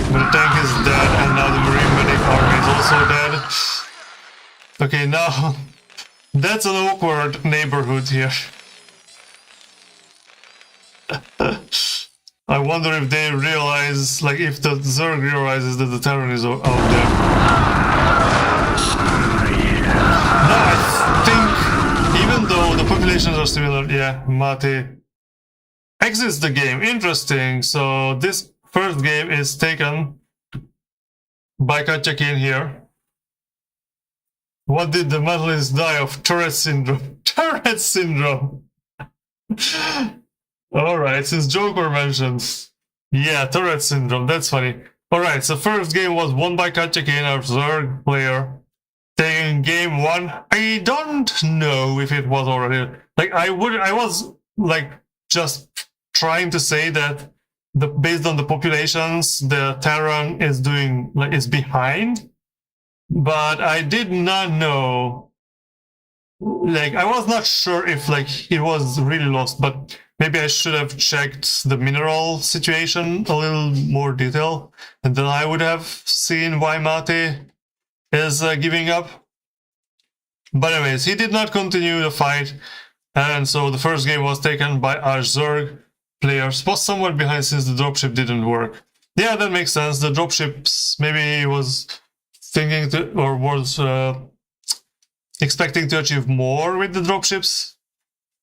But the tank is dead, and now the Marine medic army is also dead. Okay, now that's an awkward neighborhood here. I wonder if they realize, like, if the Zerg realizes that the Terran is out there. No, I think, even though the populations are similar, yeah, Mate exits the game. Interesting. So this first game is taken by KatjaKean here. What did the medalist die of? Tourette syndrome. Tourette syndrome! Alright, since Joker mentions... Yeah, Tourette syndrome, that's funny. Alright, so first game was won by KatjaKean, our Zerg player. Taking game 1. I don't know if it was already... Like, I was, like, just trying to say that based on the populations, the Terran is doing, like, is behind. But I did not know... Like, I was not sure if, like, it was really lost, but... Maybe I should have checked the mineral situation a little more detail, and then I would have seen why Mate is giving up. But anyways, he did not continue the fight, and so the first game was taken by our Zerg players, was somewhat behind since the dropship didn't work. Yeah, that makes sense. The dropships, maybe he was thinking to, or was expecting to achieve more with the dropships.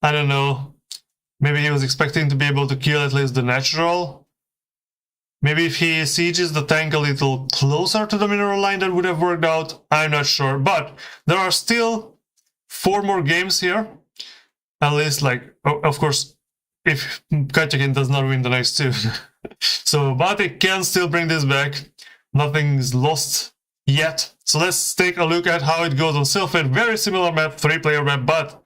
I don't know. Maybe he was expecting to be able to kill at least the natural. Maybe if he sieges the tank a little closer to the mineral line, that would have worked out. I'm not sure. But there are still 4 more games here. At least, like, of course, if KatjaKean does not win the next 2. So Mate can still bring this back. Nothing's lost yet. So let's take a look at how it goes on Sylphed. Very similar map, 3-player map, but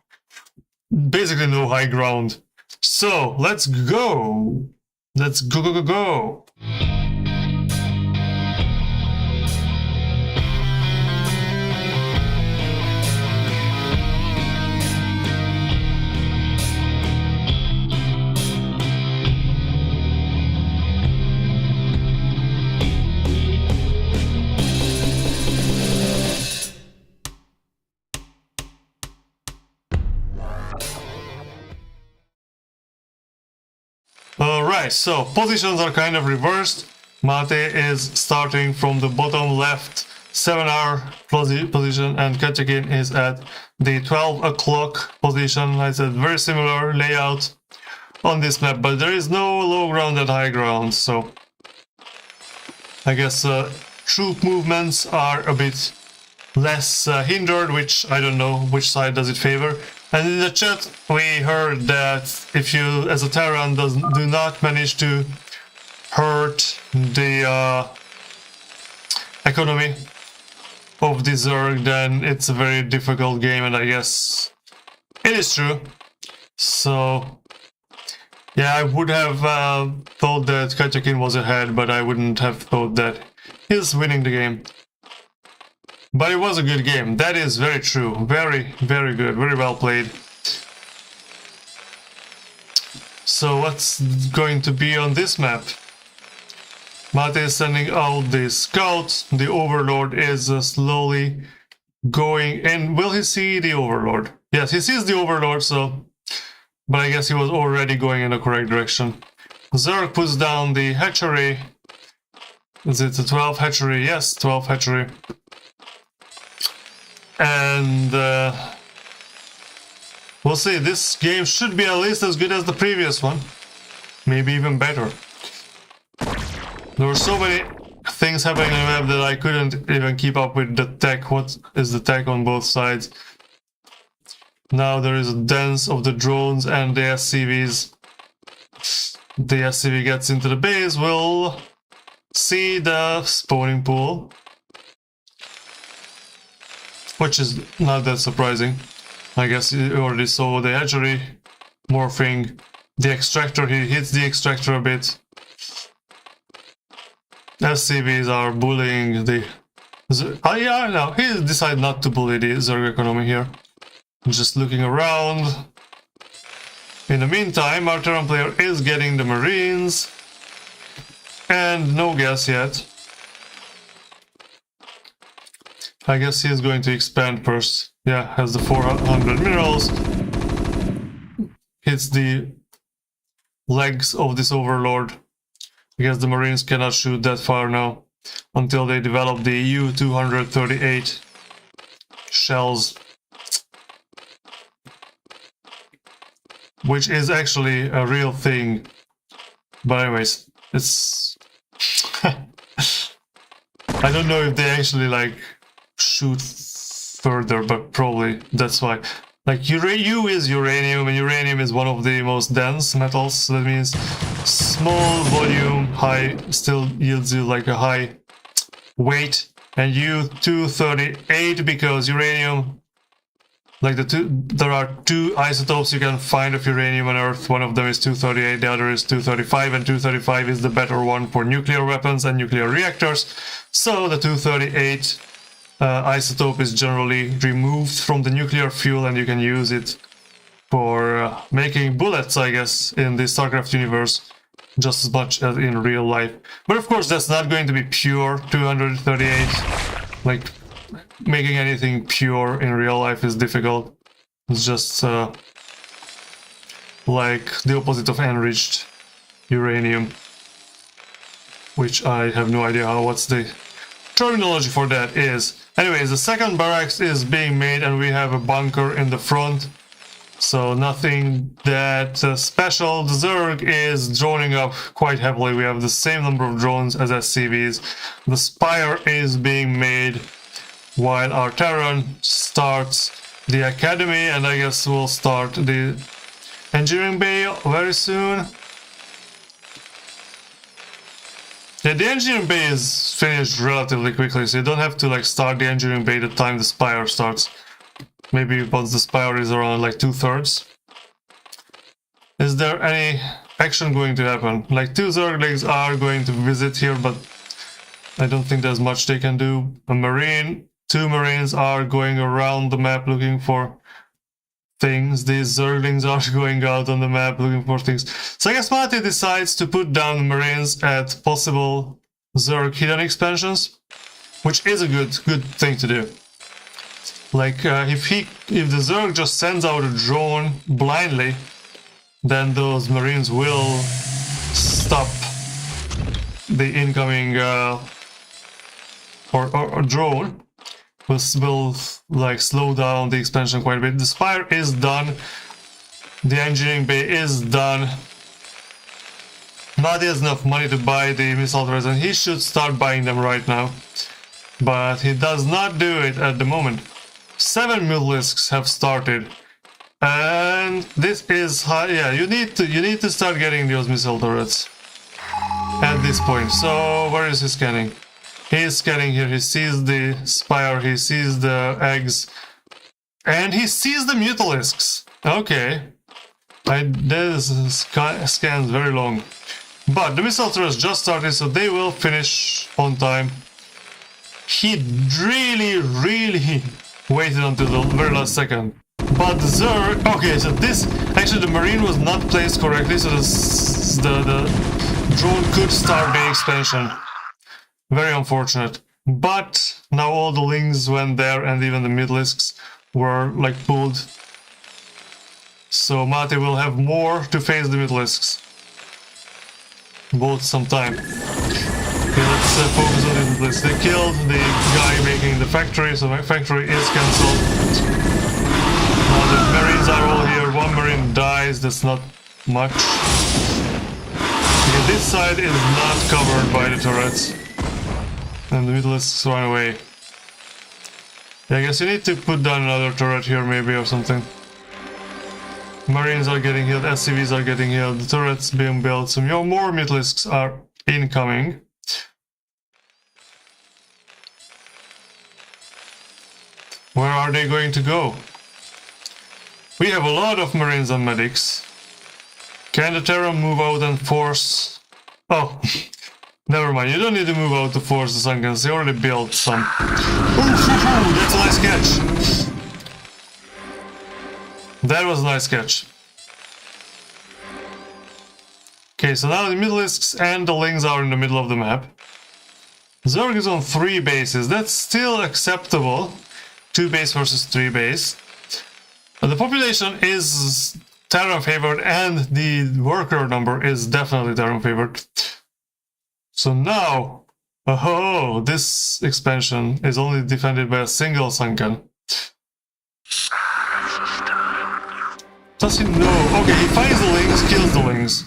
basically no high ground. So, let's go! Let's go! Alright, so positions are kind of reversed. Mate is starting from the bottom left 7-hour position, and KatjaKean is at the 12 o'clock position. I said very similar layout on this map, but there is no low ground and high ground, so I guess troop movements are a bit less hindered, which I don't know which side does it favor. And in the chat we heard that if you, as a Terran, do not manage to hurt the economy of the Zerg, then it's a very difficult game, and I guess it is true. So yeah, I would have thought that KatjaKean was ahead, but I wouldn't have thought that he's winning the game. But it was a good game, that is very true. Very, very good, very well played. So what's going to be on this map? Mate is sending out the scouts. The Overlord is slowly going in. Will he see the Overlord? Yes, he sees the Overlord, so... But I guess he was already going in the correct direction. Zerg puts down the hatchery. Is it a 12 hatchery? Yes, 12 hatchery. And we'll see, this game should be at least as good as the previous one. Maybe even better. There were so many things happening on the map that I couldn't even keep up with the tech. What is the tech on both sides? Now there is a dance of the drones and the SCVs. The SCV gets into the base, we'll see the spawning pool. Which is not that surprising. I guess you already saw the hatchery morphing The extractor, he hits the extractor a bit. SCVs are bullying the... Oh yeah, no, he decided not to bully the Zerg economy here. Just looking around. In the meantime, our Terran player is getting the Marines. And no gas yet. I guess he is going to expand first. Yeah, has the 400 minerals. Hits the legs of this overlord. I guess the Marines cannot shoot that far now until they develop the U-238 shells, which is actually a real thing. But anyways, it's I don't know if they actually like shoot further, but probably that's why. Like U is uranium, and uranium is one of the most dense metals. So that means small volume, high, still yields you like a high weight. And U-238, because uranium, like there are two isotopes you can find of uranium on Earth. One of them is 238, the other is 235, and 235 is the better one for nuclear weapons and nuclear reactors. So the 238 isotope is generally removed from the nuclear fuel, and you can use it for making bullets, I guess, in the StarCraft universe, just as much as in real life. But of course, that's not going to be pure 238. Like, making anything pure in real life is difficult. It's just like the opposite of enriched uranium, which I have no idea what's the terminology for that is. Anyways, the second barracks is being made, and we have a bunker in the front. So nothing that special. The Zerg is droning up quite heavily. We have the same number of drones as SCVs. The Spire is being made while our Terran starts the Academy, and I guess we'll start the Engineering Bay very soon. Yeah, the Engineering Bay is finished relatively quickly, so you don't have to like start the Engineering Bay the time the Spire starts. Maybe once the Spire is around like 2/3. Is there any action going to happen? Like 2 Zerglings are going to visit here, but I don't think there's much they can do. A Marine, 2 Marines are going around the map looking for things. These Zerglings are going out on the map looking for things. So I guess Mate decides to put down the Marines at possible Zerg hidden expansions, which is a good thing to do. Like if the Zerg just sends out a drone blindly, then those Marines will stop the incoming or drone. Will like slow down the expansion quite a bit. The Spire is done. The Engineering Bay is done. Mate has enough money to buy the missile turrets, and he should start buying them right now. But he does not do it at the moment. 7 Mutalisks have started. And this is high. Yeah, you need to start getting those missile turrets at this point. So where is he scanning? He is scanning here. He sees the Spire, he sees the eggs, and he sees the Mutalisks. Okay. This scan's very long. But the missile turrets just started, so they will finish on time. He really waited until the very last second. But the Zerg... Okay, so this... Actually, the Marine was not placed correctly, so the drone could start the expansion. Very unfortunate. But now all the links went there, and even the Mutalisks were like pulled. So Mate will have more to face the Mutalisks. Both some time. Okay, let's focus on the Mutalisks. They killed the guy making the factory, so my factory is cancelled. Now the Marines are all here. 1 Marine dies, that's not much. Okay, this side is not covered by the turrets. And the Mutalisks run away. Yeah, I guess you need to put down another turret here maybe or something. Marines are getting healed, SCVs are getting healed, the turrets being built, some more Mutalisks are incoming. Where are they going to go? We have a lot of Marines and medics. Can the Terran move out and force... Oh, never mind. You don't need to move out to force the Sunkens. They already built some. Ooh, that's a nice catch. That was a nice catch. Okay, so now the Middleisks and the Lings are in the middle of the map. Zerg is on 3 bases. That's still acceptable. 2 base versus 3 base. The population is Terran favored and the worker number is definitely Terran favored. So now, oh, this expansion is only defended by a single Sunken. Does he know? Okay, he finds the Lings, kills the Lings.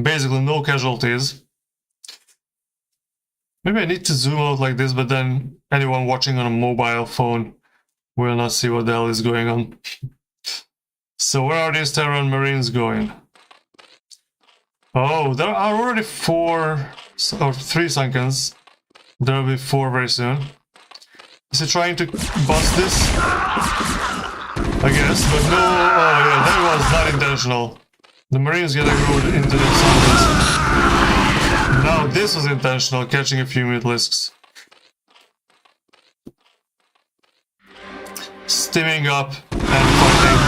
Basically no casualties. Maybe I need to zoom out like this, but then anyone watching on a mobile phone will not see what the hell is going on. So where are these Terran Marines going? Oh, there are already 4 or 3 Sunkens. There will be 4 very soon. Is he trying to bust this? I guess, but no. Oh yeah, that was not intentional. The Marines get eroded into the Sunkens. Now this was intentional, catching a few Middleisks. Steaming up and fighting.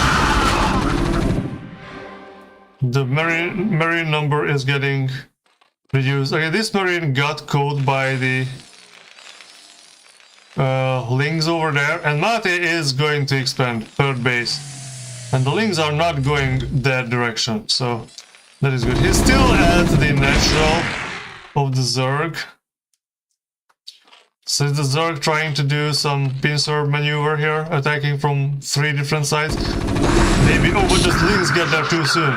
The Marine number is getting reduced. Okay, this Marine got caught by the Lings over there, and Mate is going to expand 3rd base. And the Lings are not going that direction, so that is good. He's still at the natural of the Zerg. So is the Zerg trying to do some pincer maneuver here, attacking from 3 different sides? Maybe, oh, but the Lings get there too soon.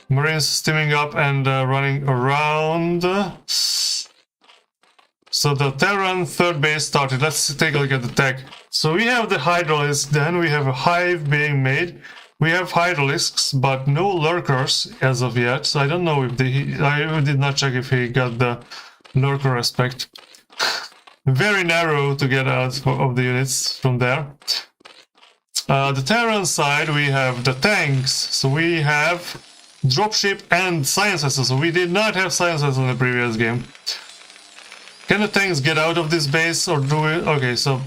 Marines steaming up and running around. So the Terran 3rd base started. Let's take a look at the tech. So we have the Hydralisks, then we have a hive being made. We have Hydralisks, but no lurkers as of yet. So I don't know if I did not check if he got the lurker aspect. Very narrow to get out of the units from there. The Terran side, we have the tanks. So we have dropship and science vessels. So we did not have science vessels in the previous game. Can the tanks get out of this base or do it? Okay, so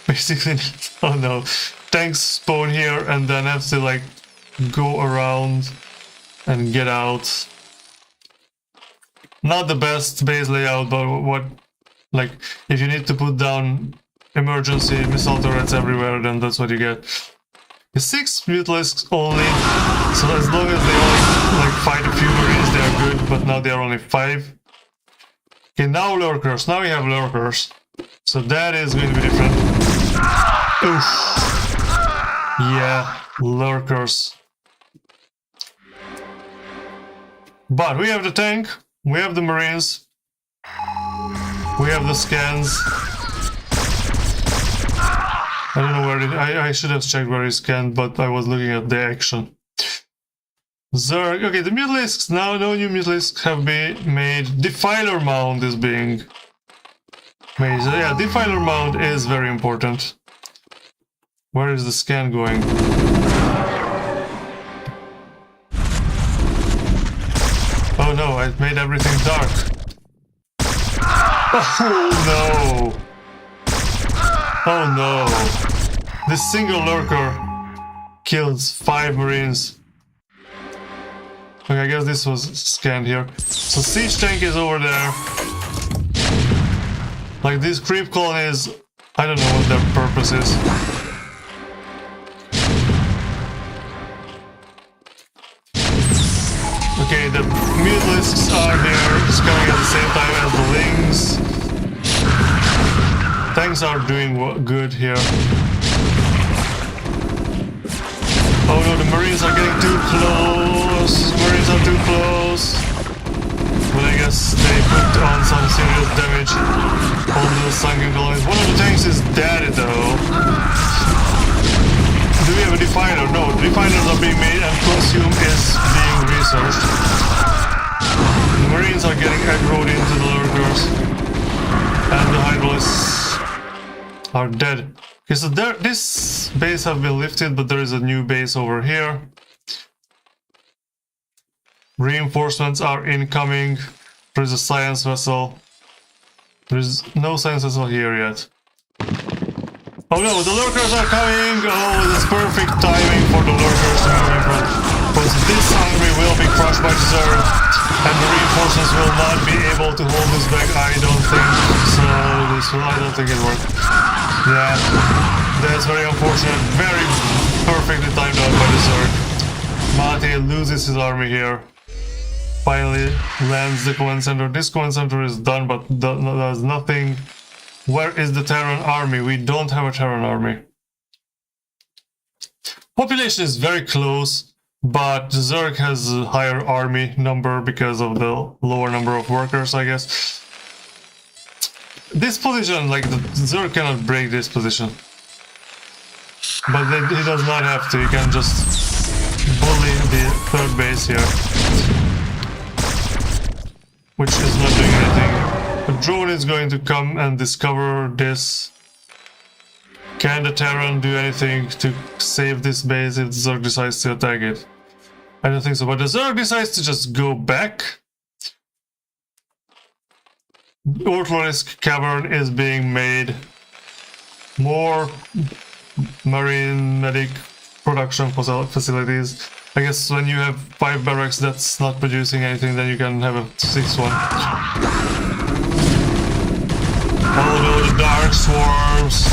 basically, oh no, tanks spawn here and then have to like go around and get out. Not the best base layout, but what, like, if you need to put down emergency missile turrets everywhere, then that's what you get. 6 Middleisks only, so as long as they only like fight a few Marines, they are good, but now they are only 5. Okay, now lurkers. Now we have lurkers. So that is going to be different. Oof. Yeah, lurkers. But we have the tank, we have the Marines, we have the scans. I don't know where I should have checked where he scanned, but I was looking at the action. Zerg. Okay, the Middleisks, now no new Middleisks have been made. Defiler Mound is being made. So yeah, Defiler Mound is very important. Where is the scan going? Oh no, I made everything dark. Oh no! Oh no! This single lurker kills 5 Marines. Okay, I guess this was scanned here. So siege tank is over there. Like these creep colonies, I don't know what their purpose is. Okay, the Middleisks are here, scanning at the same time as the Lings. Tanks are doing good here. Oh no, the Marines are getting too close. Marines are too close. But I guess they put on some serious damage on the sunken colonies. One of the tanks is dead though. Do we have a Defiler? No, Definers are being made and Consume is being researched. The Marines are getting aggroed into the lurkers. And the Hydralisks are dead. Okay, so this base have been lifted, but there is a new base over here. Reinforcements are incoming. There is a science vessel. There is no science vessel here yet. Oh no, the lurkers are coming! Oh, it's perfect timing for the lurkers to move in front. Because this army will be crushed by Zerg, and the reinforcements will not be able to hold this back, I don't think. So, I don't think it worked. Yeah, that's very unfortunate. Very perfectly timed out by the Zerg. Mate loses his army here. Finally lands the command center. This command center is done, but does nothing. Where is the Terran army? We don't have a Terran army. Population is very close, but the Zerg has a higher army number because of the lower number of workers, I guess. This position, like, the Zerg cannot break this position. But he does not have to, he can just bully the third base here. Which is not doing anything. A drone is going to come and discover this. Can the Terran do anything to save this base if the Zerg decides to attack it? I don't think so, but the Zerg decides to just go back. Orthlorisk cavern is being made. More marine medic production facilities. I guess when you have 5 barracks that's not producing anything, then you can have a 6th one. Although the Dark Swarms...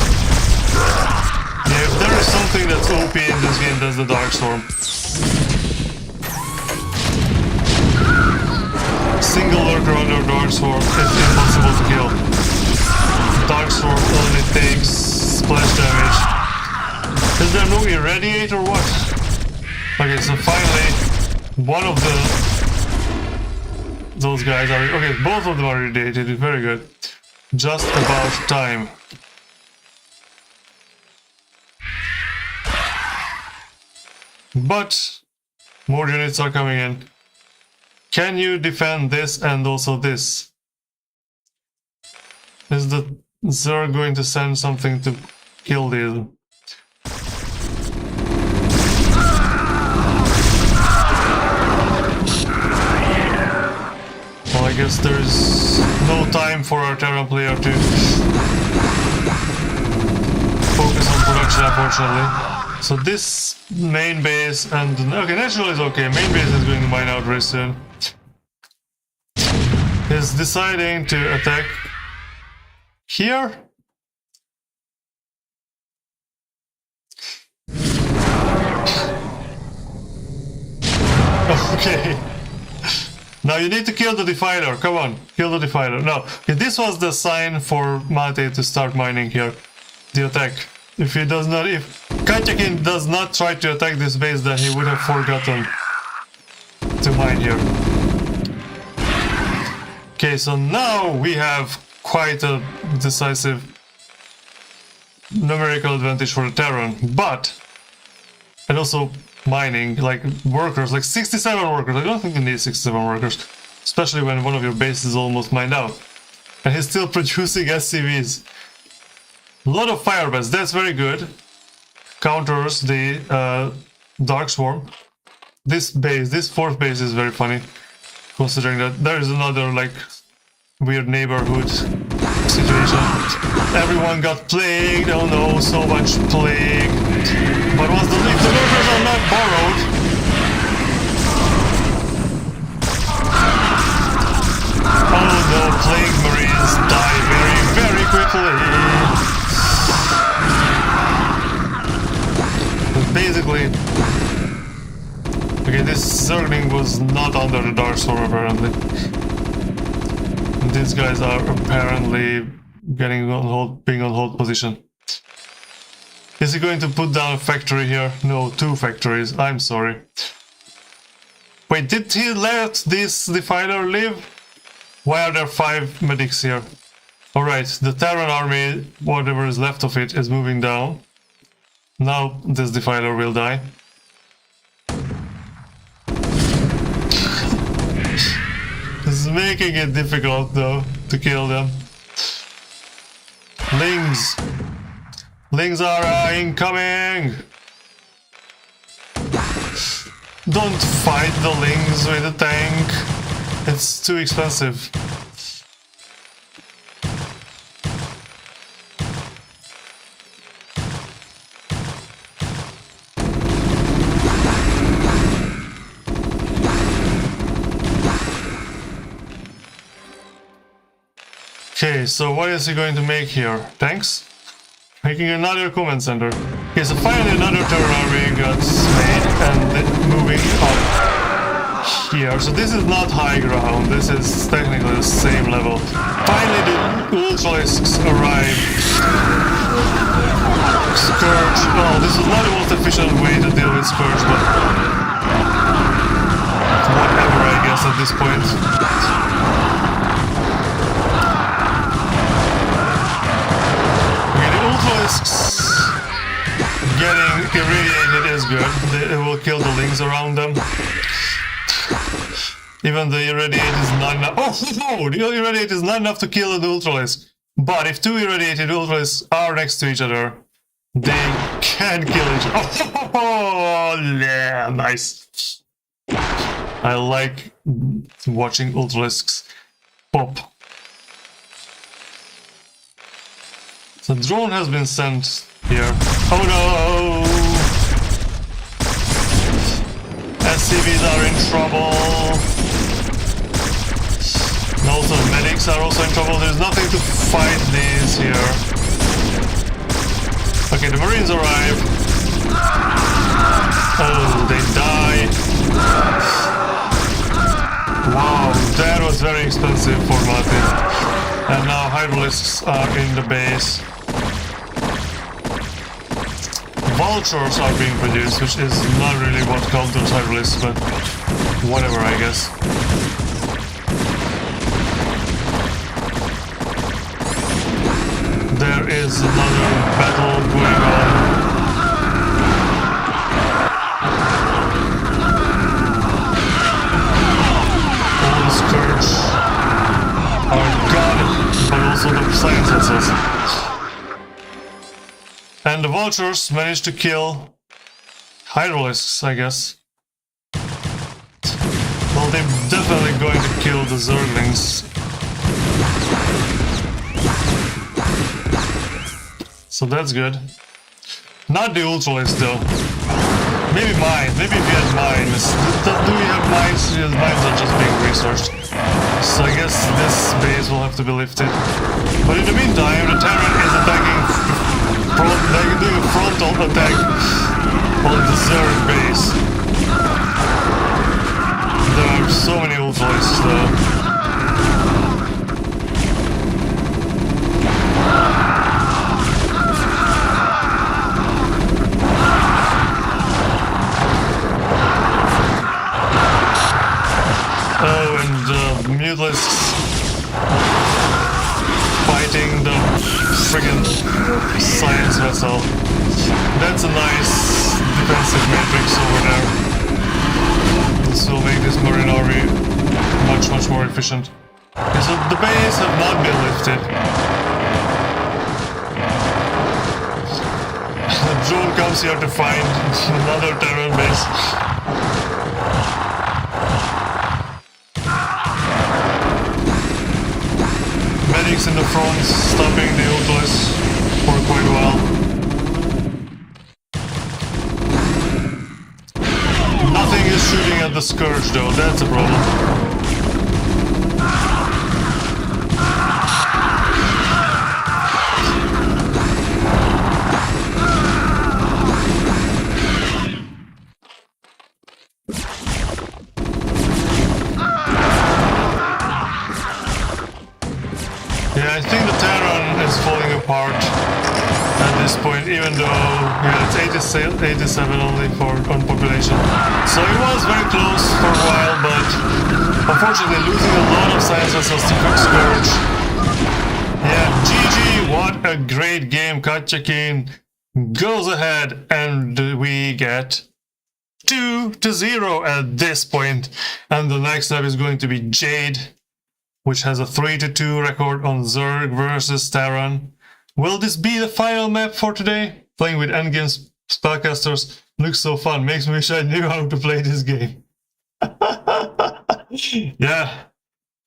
Yeah, if there is something that's OP in this game, that's the Dark Storm. Single lurker under Dark Storm is impossible to kill. Dark Storm only takes splash damage. Is there no irradiate or what? Okay, so finally, one of those guys are... Okay, both of them are irradiated, very good. Just about time. But more units are coming in. Can you defend this and also this? Is the Zerg going to send something to kill these? Well, I guess there's no time for our Terran player to focus on production, unfortunately. So this main base and... Okay, natural is okay. Main base is going to mine out very soon. Is deciding to attack here. Okay. Now you need to kill the Defiler. Come on, kill the Defiler. No, okay, this was the sign for Mate to start mining here. The attack. If KatjaKean does not try to attack this base, then he would have forgotten to mine here. Okay, so now we have quite a decisive numerical advantage for the Terran, but... And also mining, like workers, like 67 workers. I don't think you need 67 workers, especially when one of your bases is almost mined out. And he's still producing SCVs. A lot of firebats, that's very good. Counters the Dark Swarm. This base, this fourth base is very funny, considering that there is another like weird neighborhood situation. Everyone got plagued, oh no, so much plague. But if the lurkers are not borrowed... Oh no, plague marines die very, very quickly. But basically... Okay, this Zergling was not under the Dark Storm apparently. These guys are apparently getting on hold, being on hold position. Is he going to put down a factory here? No, 2 factories. I'm sorry. Wait, did he let this Defiler live? Why are there 5 medics here? Alright, the Terran army, whatever is left of it, is moving down. Now this Defiler will die. This is making it difficult though to kill them. Lings. Lings are incoming! Don't fight the Lings with a tank. It's too expensive. Okay, so what is he going to make here? Tanks? Making another command center. Okay, so finally another terror army got made and moving up here. So this is not high ground, this is technically the same level. Finally the Ultralisks arrive. Scourge. Oh, this is not the most efficient way to deal with Scourge, but whatever, I guess, at this point. Getting irradiated is good. It will kill the Lings around them. Even the irradiate is not enough. Oh, the irradiate is not enough to kill the Ultralisk. But if two irradiated Ultralisks are next to each other, they can kill each other. Oh, yeah, nice. I like watching Ultralisks pop. The drone has been sent here. Oh no! SCVs are in trouble. And also the medics are also in trouble. There's nothing to fight these here. Okay, the Marines arrive. Oh, they die. Wow, that was very expensive for Martin. And now Hydralisks are in the base. Vultures are being produced, which is not really what counters Hydralisks, but whatever, I guess. There is another battle going on. All the Scourge are gone, but also the science vessels. And the Vultures managed to kill Hydralisks, I guess. Well, they're definitely going to kill the Zerglings. So that's good. Not the Ultralisks though. Maybe mines. Maybe if you had mines. Do we have mines? Yes, mines are just being researched. So I guess this base will have to be lifted. But in the meantime, the Terran is attacking. They're doing a frontal attack on the Zerg base. There are so many Ultralisks though. Oh, and Mutalisks fighting the friggin' science vessel. That's a nice defensive matrix over there. This will make this Marine army much more efficient. Okay, so the base have not been lifted. The drone comes here to find another Terran base. Medics in the front, stopping the Ultralisks for quite a while. Nothing is shooting at the Scourge though, that's a problem. Yeah, I think the Terran is falling apart at this point, even though it's 87 only on population. So it was very close for a while, but unfortunately losing a lot of science vessels to Scourge. Yeah, GG, what a great game. KatjaKean goes ahead and we get 2-0 at this point. And the next up is going to be Jade, which has a 3-2 record on Zerg versus Terran. Will this be the final map for today? Playing with endgame spellcasters looks so fun. Makes me wish I knew how to play this game.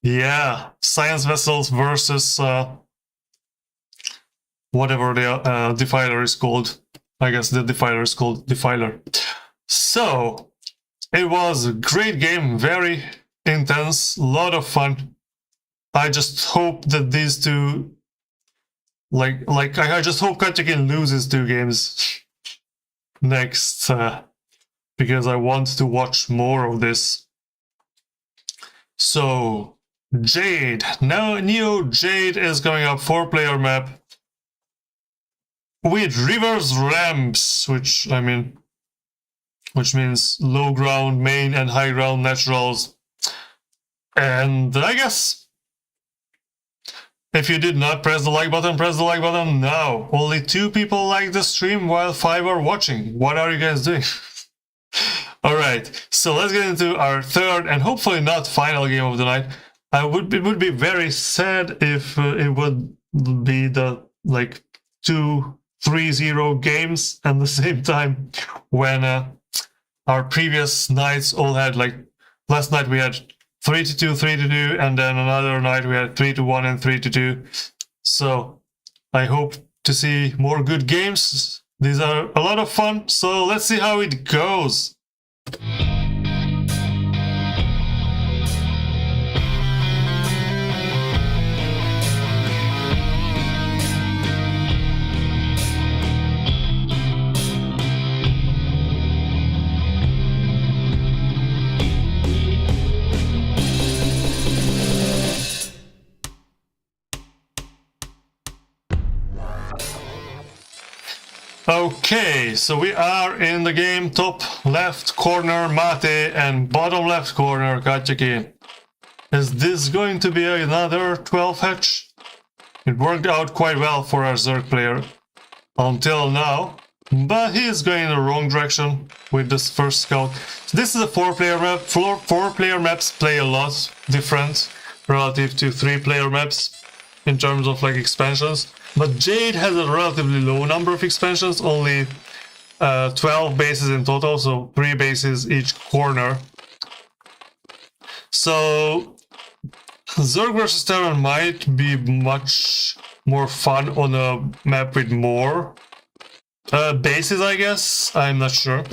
Yeah. Science vessels versus whatever the defiler is called. I guess the defiler is called defiler. So it was a great game, very intense, a lot of fun. I just hope that these two, I just hope KatjaKean loses 2 games next, because I want to watch more of this. So Jade, now Neo Jade is coming up, 4-player map with reverse ramps, which means low ground main and high ground naturals. And I guess if you did not press the like button, press the like button now. Only 2 people like the stream while 5 are watching. What are you guys doing? Alright, so let's get into our third and hopefully not final game of the night. It would be very sad if it would be the 2-3-0 games at the same time when our previous nights all had, last night we had 3-2, 3-2, and then another night we had 3-1 and 3-2. So I hope to see more good games. These are a lot of fun, so let's see how it goes. Okay, so we are in the game. Top left corner Mate and bottom left corner KatjaKean. Is this going to be another 12 hatch? It worked out quite well for our Zerg player until now, but he is going in the wrong direction with this first scout. So this is a 4-player map. 4-player maps play a lot different relative to 3-player maps in terms of expansions. But Jade has a relatively low number of expansions, only 12 bases in total, so 3 bases each corner. So Zerg vs Terran might be much more fun on a map with more bases, I guess. I'm not sure.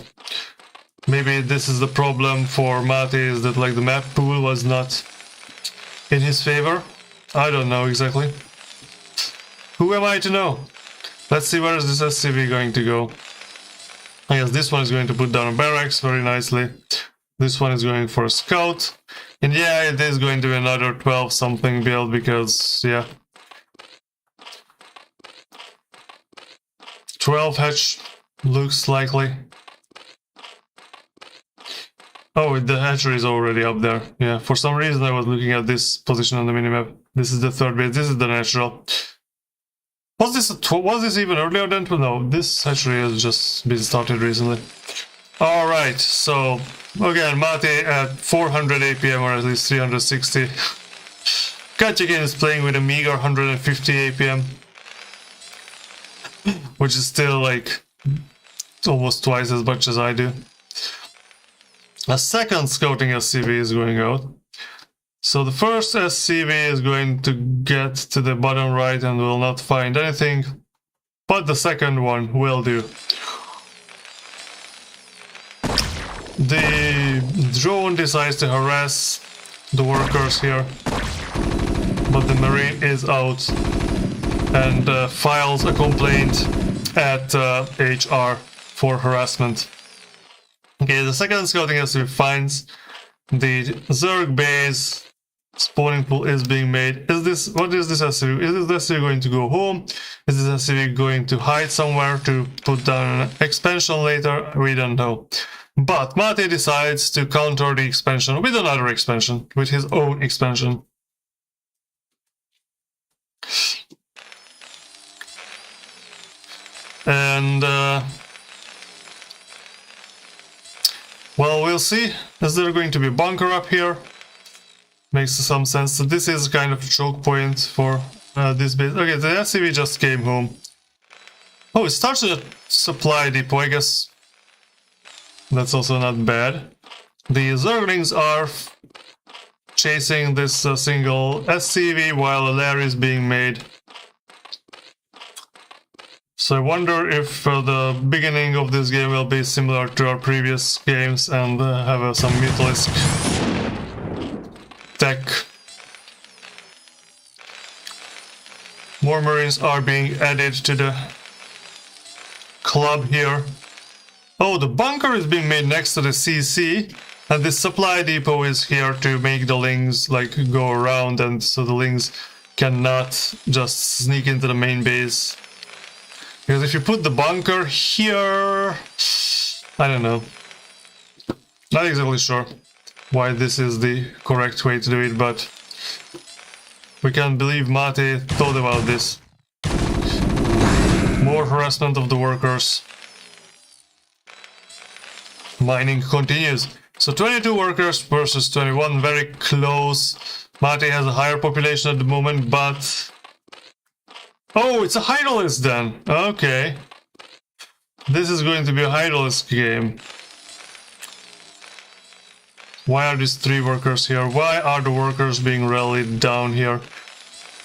Maybe this is the problem for Mate, is that the map pool was not in his favor. I don't know exactly. Who am I to know? Let's see, where is this SCV going to go? I guess this one is going to put down a barracks very nicely. This one is going for a scout. And yeah, it is going to be another 12 something build because, yeah. 12 hatch looks likely. Oh, the hatchery is already up there. Yeah, for some reason I was looking at this position on the minimap. This is the 3rd base, this is the natural. Was this even earlier than 12? No, this hatchery has just been started recently. Alright, so again, Mate at 400 APM or at least 360. KatjaKean is playing with a meager 150 APM, which is still almost twice as much as I do. A second scouting SCV is going out. So the first SCV is going to get to the bottom right and will not find anything, but the second one will do. The drone decides to harass the workers here, but the Marine is out and files a complaint at HR for harassment. Okay, the second scouting SCV finds the Zerg base. Spawning pool is being made. What is this SCV? Is this SCV going to go home? Is this SCV going to hide somewhere to put down an expansion later? We don't know. But Mate decides to counter the expansion with another expansion, with his own expansion. And well, we'll see. Is there going to be a bunker up here? Makes some sense. So this is kind of a choke point for this base. Okay, the SCV just came home. Oh, it starts a supply depot, I guess. That's also not bad. The Zerglings are chasing this single SCV while a lair is being made. So I wonder if the beginning of this game will be similar to our previous games and have some Mutalisk tech. More Marines are being added to the club here. Oh, the bunker is being made next to the CC, and this supply depot is here to make the lings like go around, and so the lings cannot just sneak into the main base. Because if you put the bunker here, I don't know. Not exactly sure why this is the correct way to do it, but we can't believe Mate thought about this. More harassment of the workers. Mining continues. So 22 workers versus 21, very close. Mate has a higher population at the moment, but... Oh, it's a Hydralisk then. Okay. This is going to be a Hydralisk game. Why are these 3 workers here? Why are the workers being rallied down here?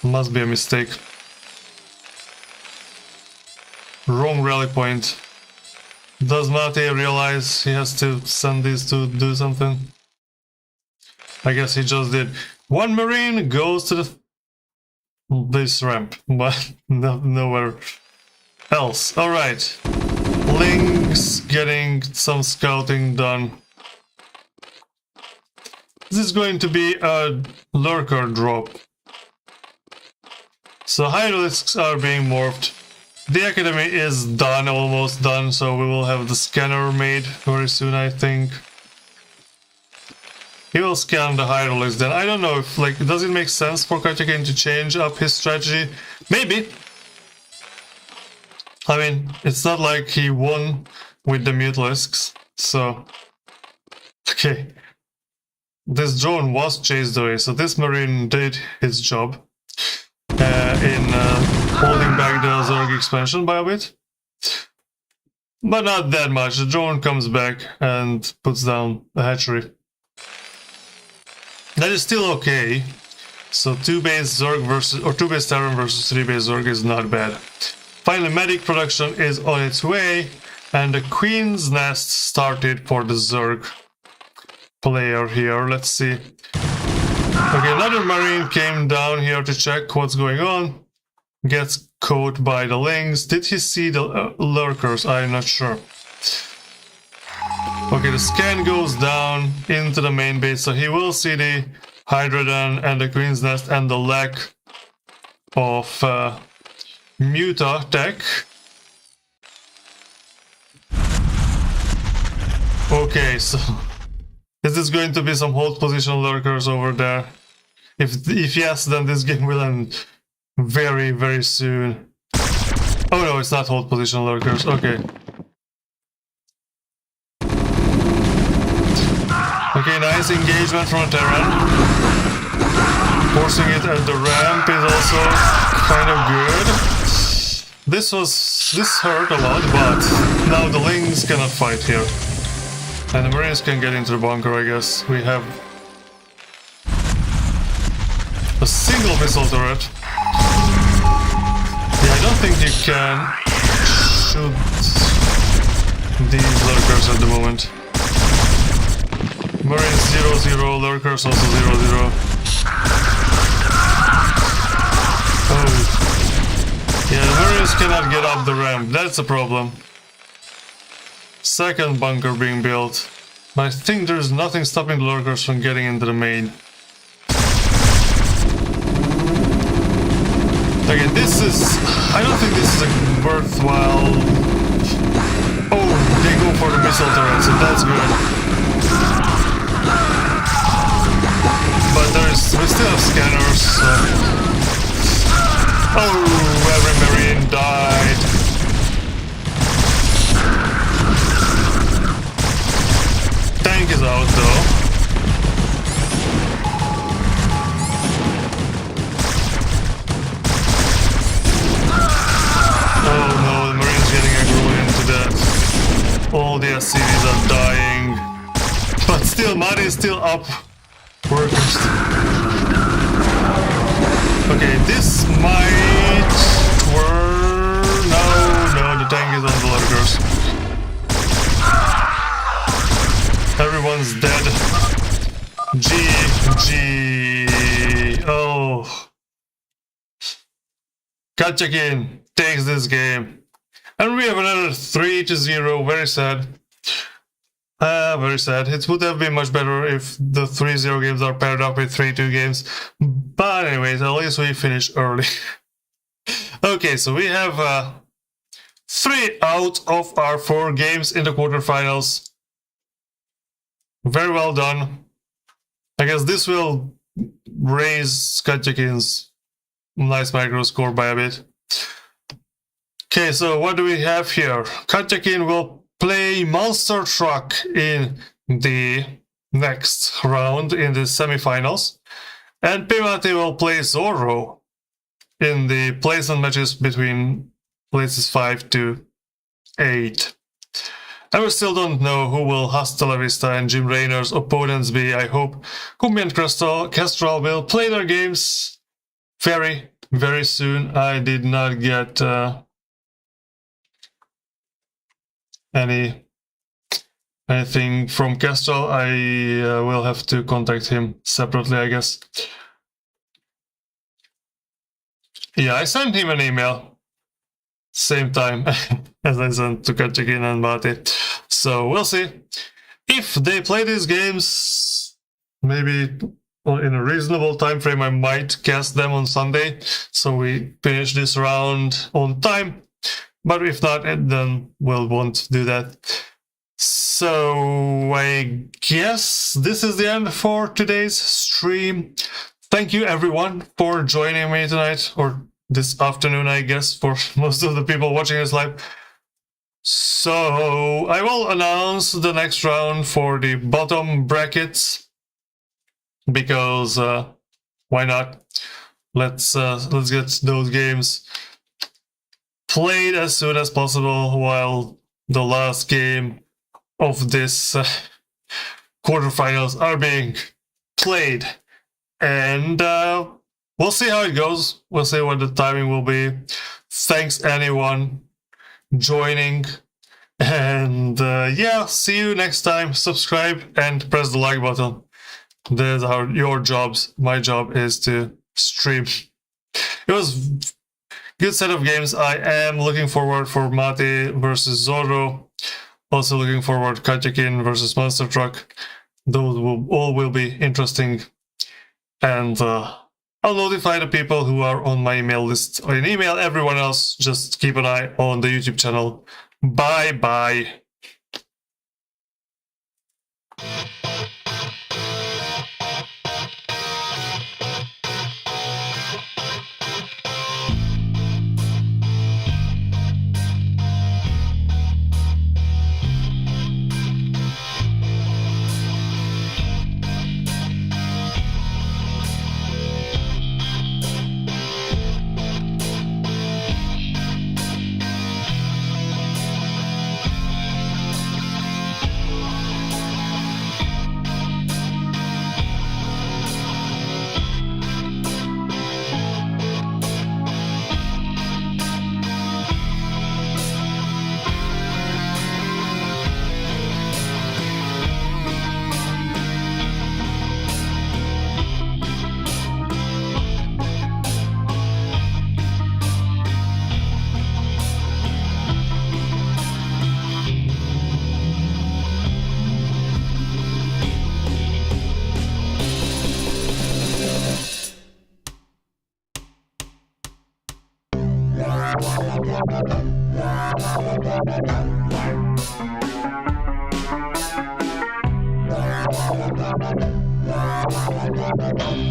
Must be a mistake. Wrong rally point. Does Mate realize he has to send these to do something? I guess he just did. One Marine goes to this ramp, but nowhere else. Alright. Link's getting some scouting done. This is going to be a lurker drop. So Hydralisks are being morphed. The academy is done, almost done, so we will have the scanner made very soon, I think. He will scan the Hydralisk then. I don't know if, like, does it make sense for KatjaKean to change up his strategy? Maybe. I mean, it's not like he won with the Mutalisks, so... Okay. This drone was chased away, so this Marine did his job in holding back the Zerg expansion by a bit. But not that much. The drone comes back and puts down the hatchery. That is still okay. So 2 base Zerg versus, or 2 base Terran versus 3 base Zerg is not bad. Finally, medic production is on its way, and the Queen's Nest started for the Zerg player here. Let's see. Okay, another Marine came down here to check what's going on. Gets caught by the lings. Did he see the lurkers? I'm not sure. Okay, the scan goes down into the main base, so he will see the Hydrodon and the Queen's Nest and the lack of Muta tech. Okay, so is this going to be some hold position lurkers over there? If yes, then this game will end very, very soon. Oh no, it's not hold position lurkers, okay. Okay, nice engagement from a Terran. Forcing it at the ramp is also kind of good. This hurt a lot, but now the Lings cannot fight here. And the Marines can get into the bunker, I guess. We have a single missile turret. Yeah, I don't think you can shoot these lurkers at the moment. Marines 0-0, lurkers also 0-0. Oh. Yeah, the Marines cannot get up the ramp, that's a problem. Second bunker being built. But I think there's nothing stopping the lurkers from getting into the main. Again, this is... I don't think this is a worthwhile... Oh, they go for the missile turret, so that's good. But we still have scanners, so... Oh, every Marine died. Tank is out though. All the SCVs are dying. But still, money is still up. Workers. Okay, this might work. No, the tank is on the lurkers. Everyone's dead. GG. Oh. KatjaKean takes this game. And we have another 3-0. Very sad. Very sad. It would have been much better if the 3-0 games are paired up with 3-2 games. But anyways, at least we finished early. Okay, so we have 3 out of our 4 games in the quarterfinals. Very well done. I guess this will raise KatjaKean's Nice Micro score by a bit. Okay, so what do we have here? KatjaKean will play Monster Truck in the next round in the semifinals, and PMate will play Zorro in the placement matches between places 5 to 8. And we still don't know who will Hasta La Vista and Jim Raynor's opponents be. I hope Kumbi and Kestrel will play their games very, very soon. I did not get anything from Kestrel. I will have to contact him separately, I guess. Yeah, I sent him an email same time as I sent to KatjaKean and PMate. So we'll see if they play these games. Maybe in a reasonable time frame, I might cast them on Sunday, so we finish this round on time. But if not, then we'll won't do that. So I guess this is the end for today's stream. Thank you everyone for joining me tonight, or this afternoon, I guess, for most of the people watching this live. So I will announce the next round for the bottom brackets, because why not? Let's get those games played as soon as possible while the last game of this quarterfinals are being played. And we'll see how it goes. We'll see what the timing will be. Thanks anyone joining. And yeah, see you next time. Subscribe and press the like button. That's your jobs. My job is to stream. It was good set of games. I am looking forward for Mate versus Zorro. Also looking forward to KatjaKean versus Monster Truck. Those will be interesting. And I'll notify the people who are on my email list, and email everyone else. Just keep an eye on the YouTube channel. Bye bye. Bye.